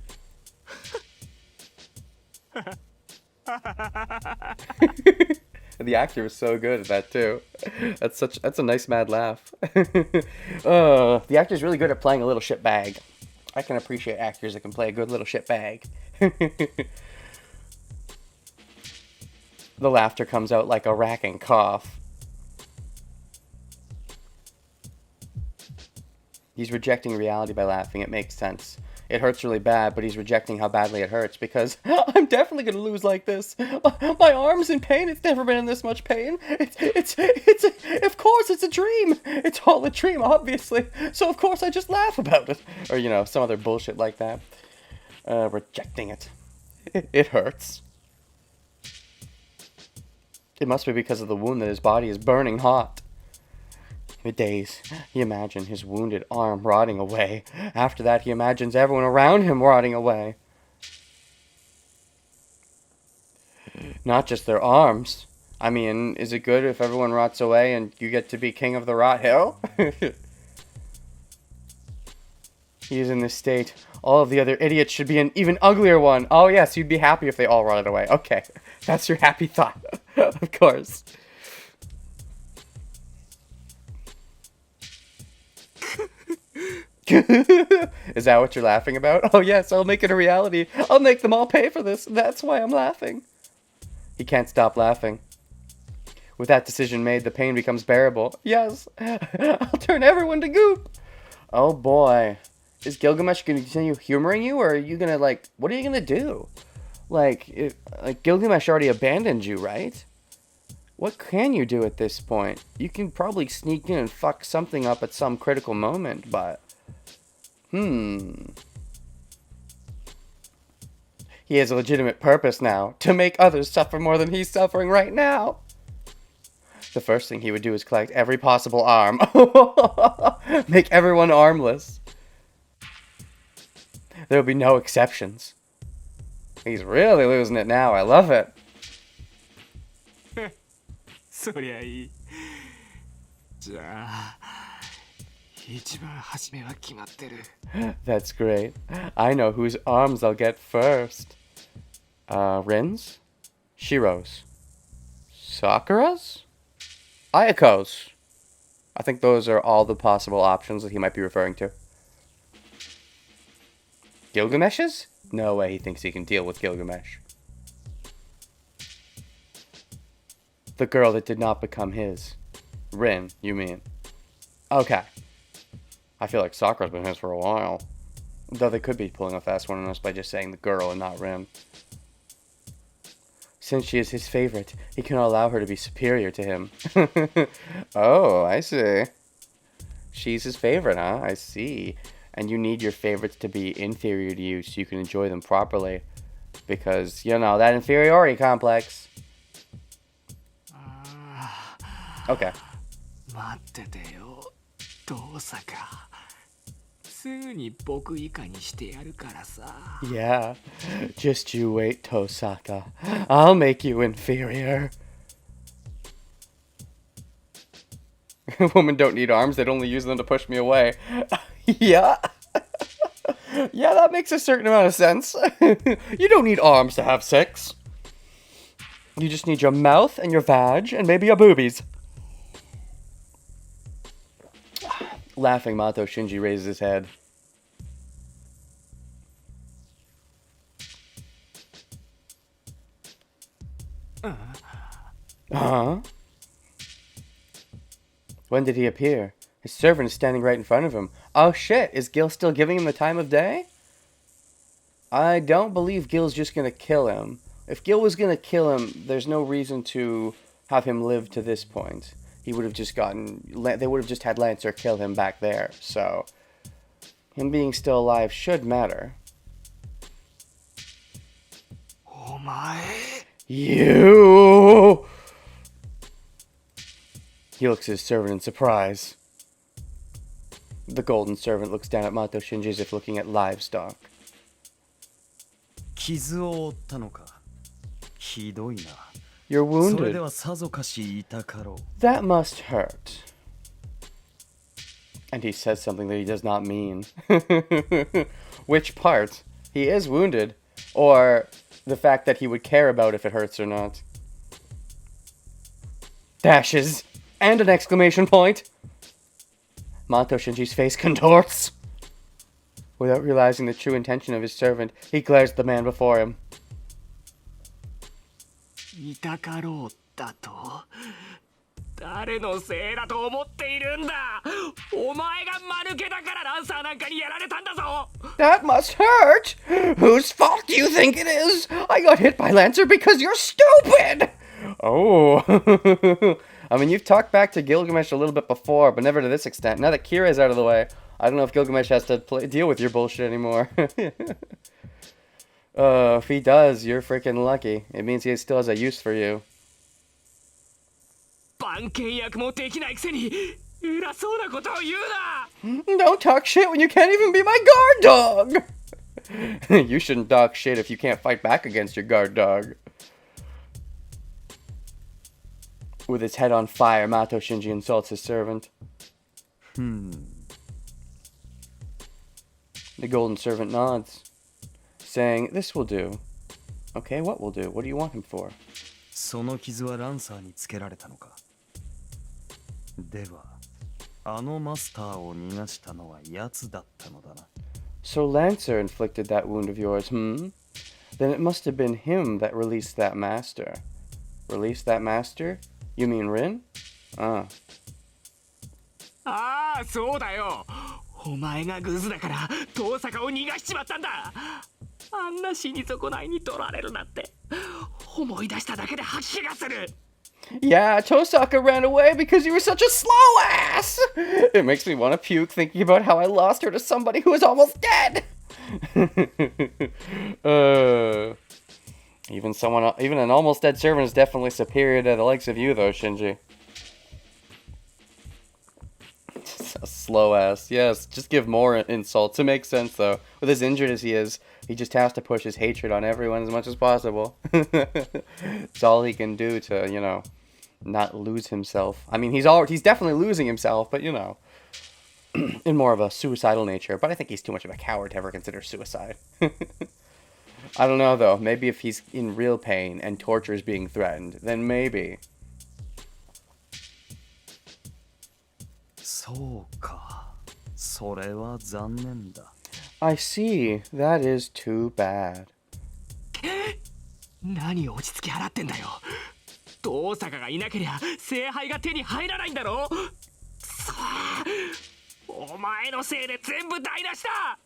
The actor was so good at that too. That's a nice mad laugh. The actor's really good at playing a little shit bag. I can appreciate actors that can play a good little shit bag. The laughter comes out like a racking cough. He's rejecting reality by laughing. It makes sense. It hurts really bad, but he's rejecting how badly it hurts because I'm definitely gonna lose like this. My arm's in pain. It's never been in this much pain. Of course it's a dream. It's all a dream, obviously. So of course I just laugh about it, or some other bullshit like that. Rejecting it. It hurts. It must be because of the wound that his body is burning hot. For days, he imagined his wounded arm rotting away. After that, he imagines everyone around him rotting away. Not just their arms. I mean, is it good if everyone rots away and you get to be king of the rot hill? He is in this state. All of the other idiots should be an even uglier one. Oh yes, you'd be happy if they all rotted away. Okay, that's your happy thought. Of course. Is that what you're laughing about? Oh yes, I'll make it a reality. I'll make them all pay for this. That's why I'm laughing. He can't stop laughing. With that decision made, the pain becomes bearable. Yes, I'll turn everyone to goop. Oh boy. Is Gilgamesh going to continue humoring you, or are you going to, what are you going to do? Gilgamesh already abandoned you, right? What can you do at this point? You can probably sneak in and fuck something up at some critical moment, but He has a legitimate purpose now, to make others suffer more than he's suffering right now. The first thing he would do is collect every possible arm. Make everyone armless. There will be no exceptions. He's really losing it now. I love it. そりゃいい。じゃあ一番初めは決まってる。That's great. I know whose arms I'll get first. Rin's? Shiro's? Sakura's? Ayako's? I think those are all the possible options that he might be referring to. Gilgamesh's? No way he thinks he can deal with Gilgamesh. The girl that did not become his. Rin, you mean? Okay. I feel like Sakura's been his for a while. Though they could be pulling a fast one on us by just saying the girl and not Rin. Since she is his favorite, he cannot allow her to be superior to him. Oh, I see. She's his favorite, huh? I see. And you need your favorites to be inferior to you so you can enjoy them properly. Because, you know, that inferiority complex. Okay. 待っててよ、遠坂。すぐに僕以下にしてやるからさ。Yeah. Just you wait, Tosaka. I'll make you inferior. Women don't need arms, they'd only use them to push me away. Yeah. Yeah, that makes a certain amount of sense. You don't need arms to have sex. You just need your mouth and your vag and maybe your boobies. Laughing, Mato Shinji raises his head. Huh? When did he appear? His servant is standing right in front of him. Oh shit, is Gil still giving him the time of day? I don't believe Gil's just gonna kill him. If Gil was gonna kill him, there's no reason to have him live to this point. He would have just they would have just had Lancer kill him back there, so him being still alive should matter. お前。You! He looks at his servant in surprise. The golden servant looks down at Mato Shinji as if looking at livestock. 傷を負ったのか。ひどいな。 You're それで wounded. はさぞかし痛かろう。 That must hurt. And he says something that he does not mean. Which part? He is wounded. Or the fact that he would care about if it hurts or not. Dashes. And an exclamation point. Mato Shinji's face contorts. Without realizing the true intention of his servant, he glares at the man before him. 痛かろうだと。誰のせいだと思っているんだ。お前が間抜けだからランサーなんかにやられたんだぞ。 That must hurt! Whose fault do you think it is? I got hit by Lancer because you're stupid! Oh. I mean, you've talked back to Gilgamesh a little bit before, but never to this extent. Now that Kira's out of the way, I don't know if Gilgamesh has to deal with your bullshit anymore. If he does, you're freaking lucky. It means he still has a use for you. 番犬役もできないくせに偉そうなことを言うな。 Don't talk shit when you can't even be my guard dog! You shouldn't talk shit if you can't fight back against your guard dog. With his head on fire, Mato Shinji insults his servant. The golden servant nods, saying, "This will do." Okay, what will do? What do you want him for? その傷はランサーにつけられたのか。では、あのマスターを逃がしたのは奴だったのだな。So Lancer inflicted that wound of yours, hmm? Then it must have been him that released that master. Released that master? You mean Rin? Ah. ああ、そうだよ。お前がグズだから遠坂を逃がしちまったんだ。あんな死に損ないに取られるなんて思い出しただけで吐き気がする。Yeah, Tosaka ran away because you were such a slow ass! It makes me want to puke thinking about how I lost her to somebody who was almost dead! Even an almost dead servant is definitely superior to the likes of you, though, Shinji. A slow ass. Yes, just give more insults. It makes sense, though. With as injured as he is, he just has to push his hatred on everyone as much as possible. It's all he can do to, you know, not lose himself. I mean, he's definitely losing himself, but, you know, in more of a suicidal nature. But I think he's too much of a coward to ever consider suicide. I don't know, though. Maybe if he's in real pain and torture is being threatened, then maybe. そうか。それは残念だ。I see. That is too bad. 何落ち着き払ってんだよ。遠坂がいなけりゃ聖杯が手に入らないんだろ。さあ、お前のせいで全部台無しだ。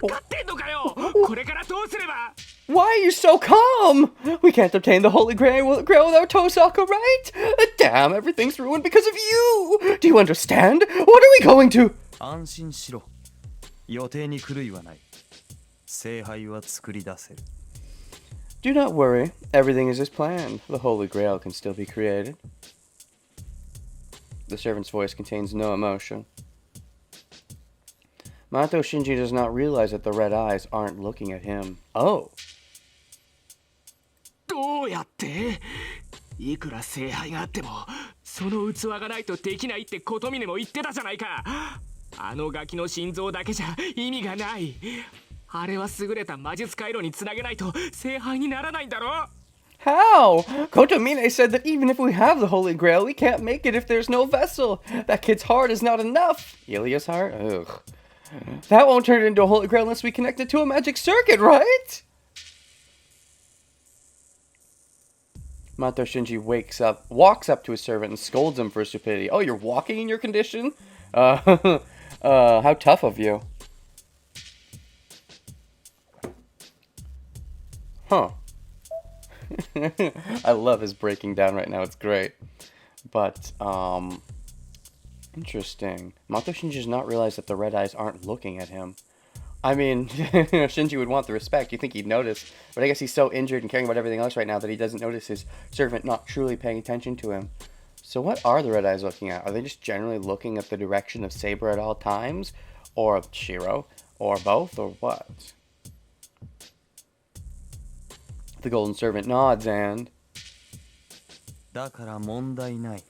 分かってんのかよ。これからどうすれば。 Why are you so calm? We can't obtain the Holy Grail without Tosaka, right? Damn, everything's ruined because of you! Do you understand? What are we going to? 安心しろ。予定に狂いはない。聖杯は作り出せる。Do not worry. Everything is as planned. The Holy Grail can still be created. The servant's voice contains no emotion. Mato Shinji does not realize that the red eyes aren't looking at him. Oh. どうやって？いくら聖杯があってもその器がないとできないって琴峰も言ってたじゃないか。あのガキの心臓だけじゃ意味がない。あれは優れた魔術回路につなげないと聖杯にならないんだろ。 How? Kotomine said that even if we have the Holy Grail, we can't make it if there's no vessel. That kid's heart is not enough. Ilia's heart? Ugh. That won't turn it into a Holy Grail unless we connect it to a magic circuit, right? Mato Shinji walks up to his servant and scolds him for his stupidity. Oh, you're walking in your condition? How tough of you. Huh. I love his breaking down right now. It's great. But, interesting. Mato Shinji does not realize that the red eyes aren't looking at him. I mean, Shinji would want the respect. You'd think he'd notice. But I guess he's so injured and caring about everything else right now that he doesn't notice his servant not truly paying attention to him. So what are the red eyes looking at? Are they just generally looking at the direction of Saber at all times? Or of Shiro? Or both? Or what? The golden servant nods and... だから問題ない。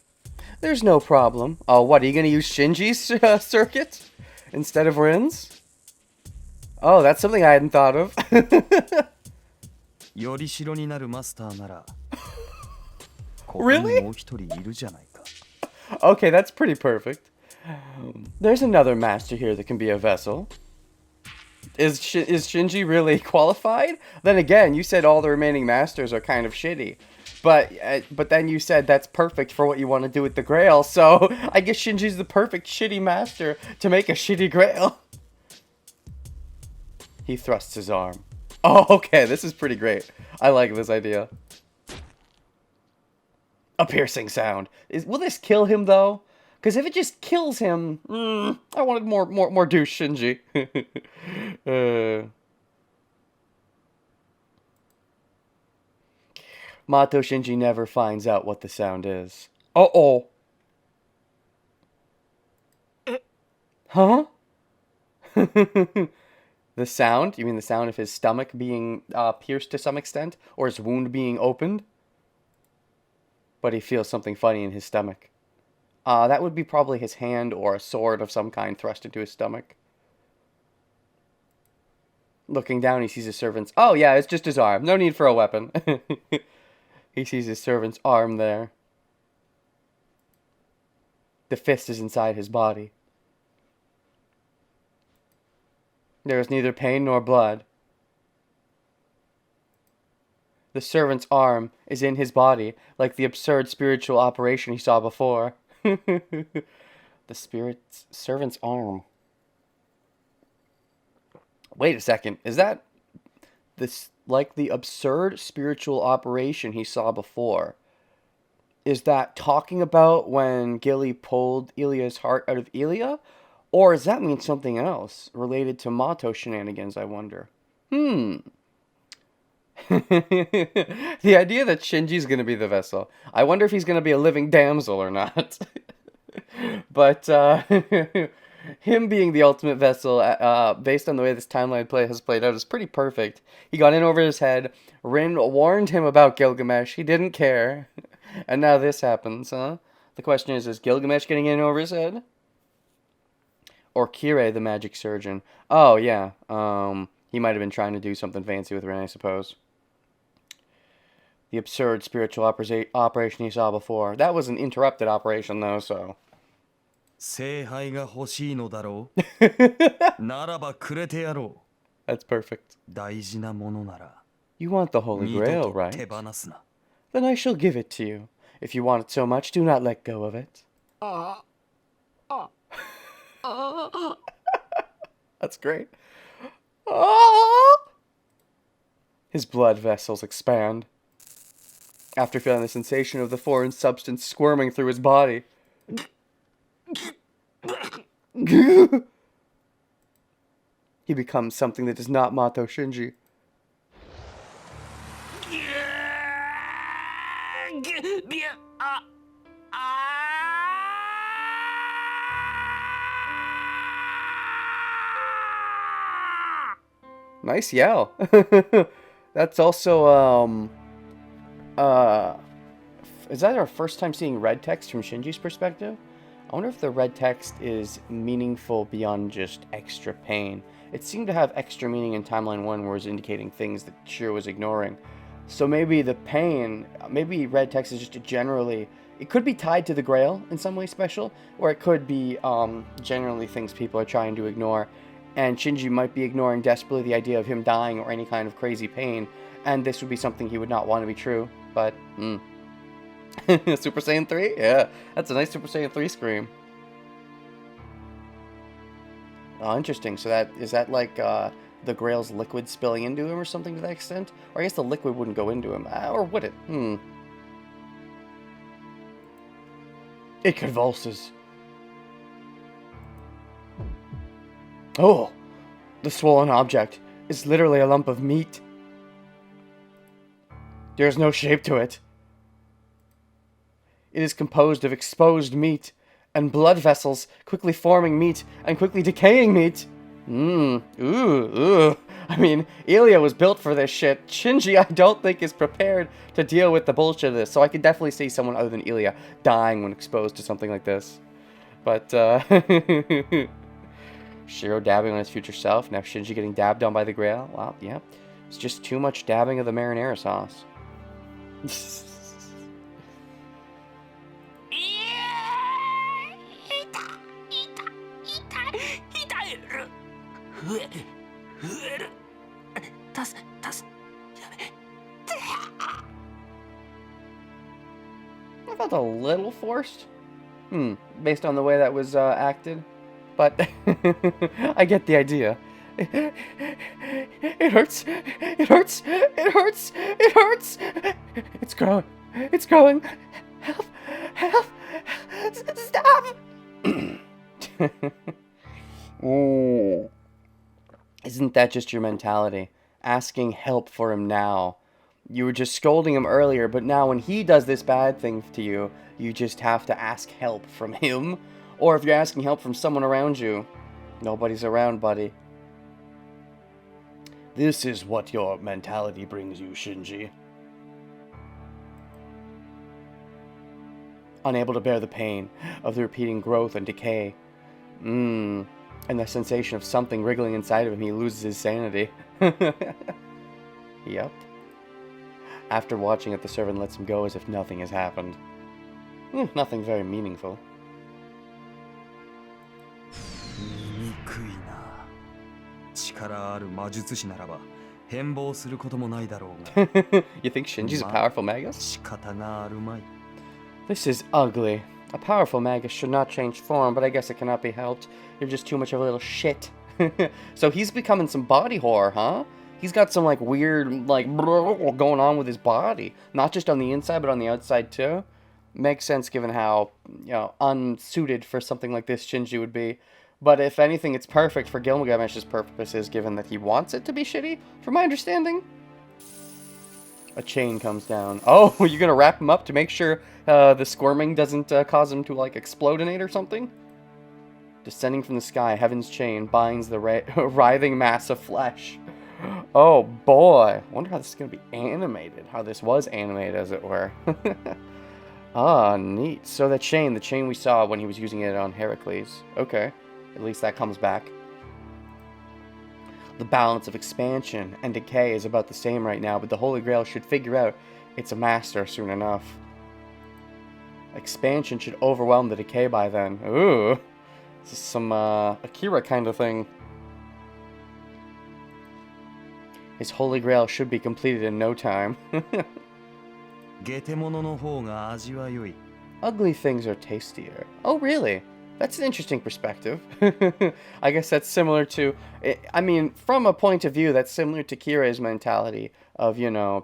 There's no problem. Oh, what, are you going to use Shinji's circuit instead of Rin's? Oh, that's something I hadn't thought of. より代になるマスターなら、ここ Really? にもう一人いるじゃないか。 Okay, that's pretty perfect. There's another master here that can be a vessel. Is Shinji really qualified? Then again, you said all the remaining masters are kind of shitty. But then you said that's perfect for what you want to do with the Grail, so I guess Shinji's the perfect shitty master to make a shitty Grail. He thrusts his arm. Oh, okay, this is pretty great. I like this idea. A piercing sound. Will this kill him, though? Because if it just kills him, I wanted more douche Shinji. Mato Shinji never finds out what the sound is. Uh-oh. Huh? The sound? You mean the sound of his stomach being pierced to some extent? Or his wound being opened? But he feels something funny in his stomach. That would be probably his hand or a sword of some kind thrust into his stomach. Looking down, he sees his servant's... Oh, yeah, it's just his arm. No need for a weapon. He sees his servant's arm there. The fist is inside his body. There is neither pain nor blood. The servant's arm is in his body, like the absurd spiritual operation he saw before. The servant's arm. Wait a second. Is that like the absurd spiritual operation he saw before? Is that talking about when Gilly pulled Ilya's heart out of Ilya? Or does that mean something else related to Mato shenanigans, I wonder? The idea that Shinji's going to be the vessel. I wonder if he's going to be a living damsel or not. But him being the ultimate vessel, based on the way this timeline has played out, is pretty perfect. He got in over his head. Rin warned him about Gilgamesh. He didn't care. And now this happens, huh? The question is Gilgamesh getting in over his head? Or Kirei, the magic surgeon? Oh, yeah. He might have been trying to do something fancy with Rin, I suppose. The absurd spiritual operation he saw before. That was an interrupted operation, though, so... 聖杯が欲しいのだろうならばくれてやろう That's perfect. 大事なものなら You want the Holy 二 Grail, 度と right? 手放すな Then I shall give it to you. If you want it so much, do not let go of it. That's great. His blood vessels expand. After feeling the sensation of the foreign substance squirming through his body. He becomes something that is not Mato Shinji. Nice yell. That's also, is that our first time seeing red text from Shinji's perspective? I wonder if the red text is meaningful beyond just extra pain. It seemed to have extra meaning in Timeline 1 where it was indicating things that Shiro was ignoring. So maybe the pain, maybe red text is just generally, it could be tied to the Grail in some way special, or it could be generally things people are trying to ignore. And Shinji might be ignoring desperately the idea of him dying or any kind of crazy pain, and this would be something he would not want to be true, but, Super Saiyan 3? Yeah, that's a nice Super Saiyan 3 scream. Oh, interesting. So is that like the Grail's liquid spilling into him or something to that extent? Or I guess the liquid wouldn't go into him. Or would it? It convulses. Oh! The swollen object is literally a lump of meat. There is no shape to it. It is composed of exposed meat and blood vessels, quickly forming meat and quickly decaying meat. Ooh. I mean, Ilya was built for this shit. Shinji, I don't think, is prepared to deal with the bullshit of this. So I could definitely see someone other than Ilya dying when exposed to something like this. But, Shiro dabbing on his future self. Now Shinji getting dabbed on by the Grail. Wow, yeah. It's just too much dabbing of the marinara sauce. I felt a little forced. Based on the way that was acted. But I get the idea. It hurts. It hurts. It hurts. It hurts. It's growing. It's growing. Help. Help. Stop. Ooh. Isn't that just your mentality? Asking help for him now. You were just scolding him earlier, but now when he does this bad thing to you, you just have to ask help from him. Or if you're asking help from someone around you, nobody's around, buddy. This is what your mentality brings you, Shinji. Unable to bear the pain of the repeating growth and decay. And the sensation of something wriggling inside of him, he loses his sanity. Yep. After watching it, the servant lets him go as if nothing has happened. Nothing very meaningful. You think Shinji's a powerful magus? This is ugly. A powerful magus should not change form, but I guess it cannot be helped. You're just too much of a little shit. So he's becoming some body horror, huh? He's got some, weird, going on with his body. Not just on the inside, but on the outside, too. Makes sense given how, unsuited for something like this Shinji would be. But if anything, it's perfect for Gilgamesh's purposes, given that he wants it to be shitty, from my understanding. A chain comes down. Oh, you're gonna wrap him up to make sure the squirming doesn't cause him to, like, explodinate or something? Descending from the sky, heaven's chain binds the writhing mass of flesh. Oh, boy. I wonder how this is gonna be animated. How this was animated, as it were. Ah, neat. So the chain we saw when he was using it on Heracles. Okay. At least that comes back. The balance of expansion and decay is about the same right now, but the Holy Grail should figure out it's a master soon enough. Expansion should overwhelm the decay by then. Ooh. This is some Akira kind of thing. His Holy Grail should be completed in no time. Ugly things are tastier. Oh, really? That's an interesting perspective. I guess that's similar to... I mean, from a point of view, that's similar to Kira's mentality of,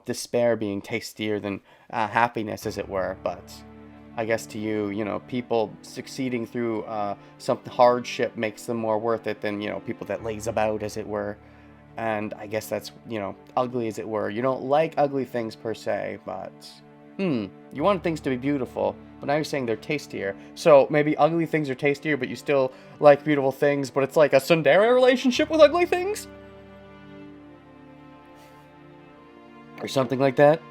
despair being tastier than happiness, as it were. But I guess to you, people succeeding through some hardship makes them more worth it than, people that laze about, as it were. And I guess that's, ugly, as it were. You don't like ugly things per se, but... you want things to be beautiful, but now you're saying they're tastier. So maybe ugly things are tastier, but you still like beautiful things, but it's like a tsundere relationship with ugly things? Or something like that?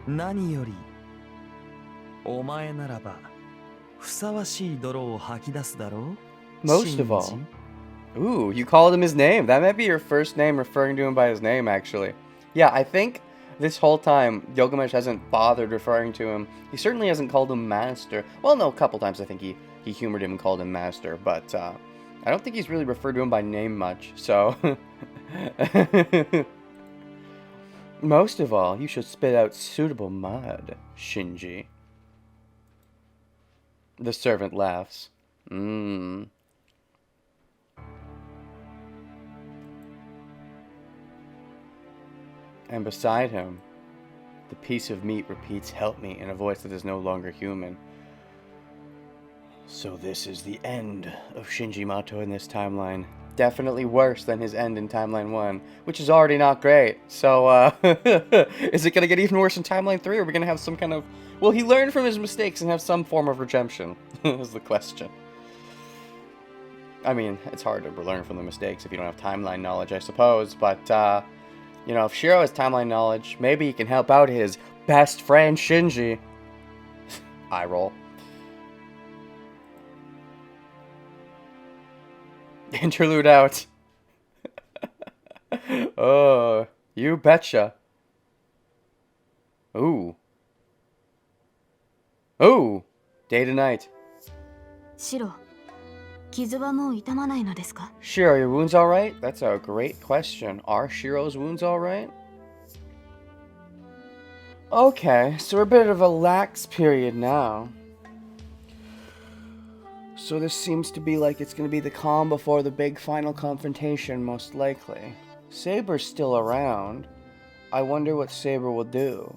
Most of all. Ooh, you called him his name. That might be your first name referring to him by his name, actually. Yeah, I think... this whole time, Gilgamesh hasn't bothered referring to him. He certainly hasn't called him Master. Well, no, a couple times I think he humored him and called him Master, but I don't think he's really referred to him by name much, so... Most of all, you should spit out suitable mud, Shinji. The servant laughs. And beside him, the piece of meat repeats, "Help me," in a voice that is no longer human. So this is the end of Shinji Mato in this timeline. Definitely worse than his end in Timeline 1, which is already not great. So, is it going to get even worse in Timeline 3, or are we going to have some kind of... Will he learn from his mistakes and have some form of redemption? Is the question. I mean, it's hard to learn from the mistakes if you don't have timeline knowledge, I suppose, but, if Shiro has timeline knowledge, maybe he can help out his best friend Shinji. Eye roll. Interlude out. Oh, you betcha. Ooh. Ooh. Day to night. シロ、傷はもう痛まないのですか? Shiro, are your wounds alright? That's a great question. Are Shiro's wounds alright? Okay, so we're a bit of a lax period now. So this seems to be like it's going to be the calm before the big final confrontation, most likely. Saber's still around. I wonder what Saber will do.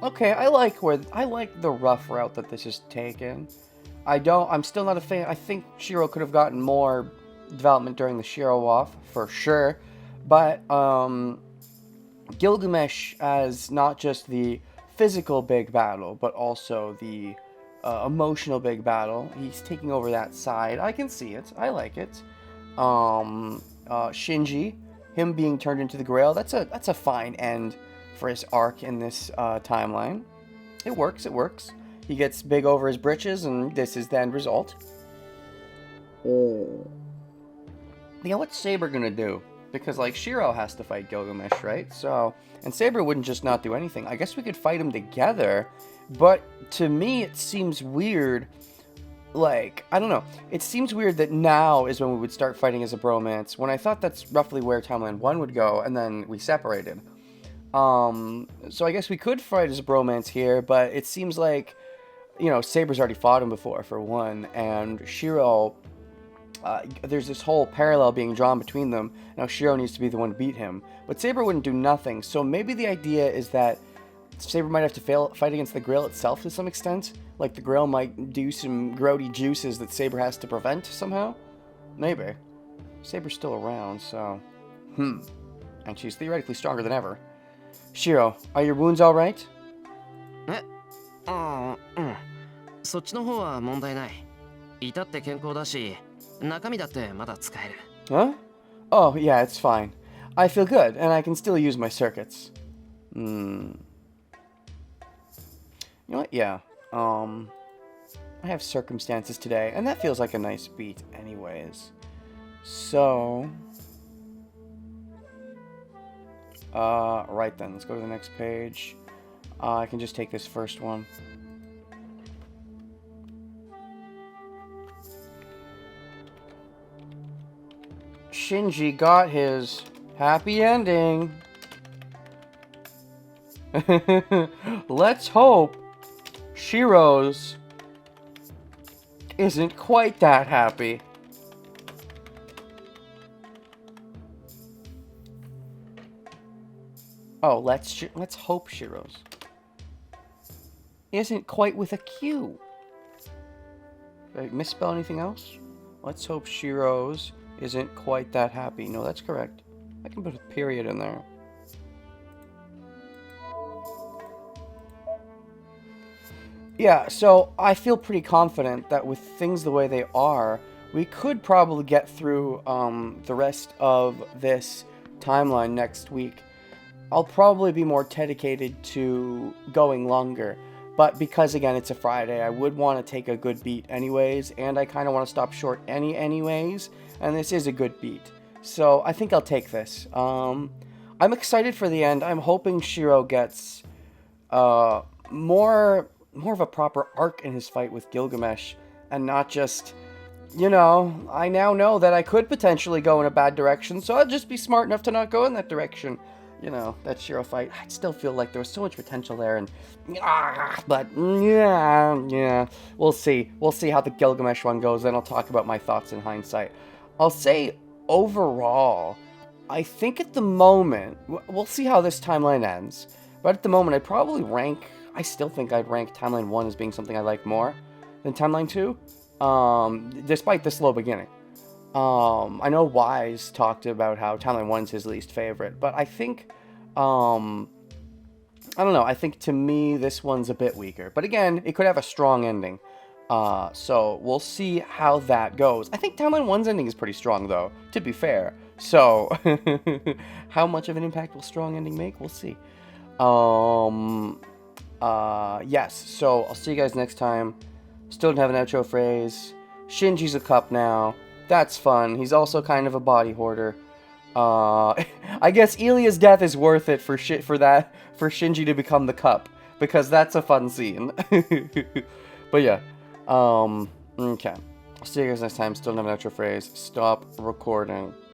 Okay, I like the rough route that this is taken. I'm still not a fan. I think Shiro could have gotten more development during the Shiro off, for sure. But, Gilgamesh as not just the physical big battle, but also the emotional big battle. He's taking over that side. I can see it. I like it. Shinji, him being turned into the Grail, that's a fine end for his arc in this timeline. It works. He gets big over his britches, and this is the end result. Oh. Yeah, what's Saber gonna do? Because, like, Shiro has to fight Gilgamesh, right? So, and Saber wouldn't just not do anything. I guess we could fight him together, but to me it seems weird. Like, I don't know. It seems weird that now is when we would start fighting as a bromance, when I thought that's roughly where Timeline 1 would go, and then we separated. So I guess we could fight as a bromance here, but it seems like, Saber's already fought him before, for one, and Shiro, there's this whole parallel being drawn between them. Now Shiro needs to be the one to beat him, but Saber wouldn't do nothing, so maybe the idea is that Saber might have to fight against the Grail itself to some extent. Like the Grail might do some grody juices that Saber has to prevent somehow. Maybe. Saber's still around, so... And she's theoretically stronger than ever. Shiro, are your wounds alright? そっちの方は問題ない。至って健康だし、中身だってまだ使える。Huh? Oh, yeah, it's fine. I feel good, and I can still use my circuits. You know what? Yeah. I have circumstances today, and that feels like a nice beat anyways. So... right then, let's go to the next page. I can just take this first one. Shinji got his happy ending. Let's hope Shiro's isn't quite that happy. Oh, let's hope Shiro's isn't quite with a Q. Did I misspell anything else? Let's hope Shiro's isn't quite that happy. No, that's correct. I can put a period in there. Yeah, so I feel pretty confident that with things the way they are, we could probably get through the rest of this timeline next week. I'll probably be more dedicated to going longer, but because again it's a Friday, I would want to take a good beat anyways, and I kind of want to stop short anyways, and this is a good beat. So I think I'll take this. I'm excited for the end. I'm hoping Shiro gets more of a proper arc in his fight with Gilgamesh, and not just, you know, I now know that I could potentially go in a bad direction, so I'll just be smart enough to not go in that direction. You know, that Shiro fight, I still feel like there was so much potential there, and but yeah, we'll see. We'll see how the Gilgamesh one goes, then I'll talk about my thoughts in hindsight. I'll say overall, I think at the moment, we'll see how this timeline ends, but at the moment I still think I'd rank Timeline 1 as being something I like more than Timeline 2, despite the slow beginning. I know Wise talked about how Timeline 1's his least favorite, but I think, I don't know, I think to me this one's a bit weaker. But again, it could have a strong ending, so we'll see how that goes. I think Timeline 1's ending is pretty strong, though, to be fair. So, how much of an impact will strong ending make? We'll see. Yes, so I'll see you guys next time. Still don't have an outro phrase. Shinji's a cup now. That's fun. He's also kind of a body hoarder. I guess Ilia's death is worth it for Shinji to become the cup, because that's a fun scene. But yeah, okay. I'll see you guys next time. Still don't have an outro phrase. Stop recording.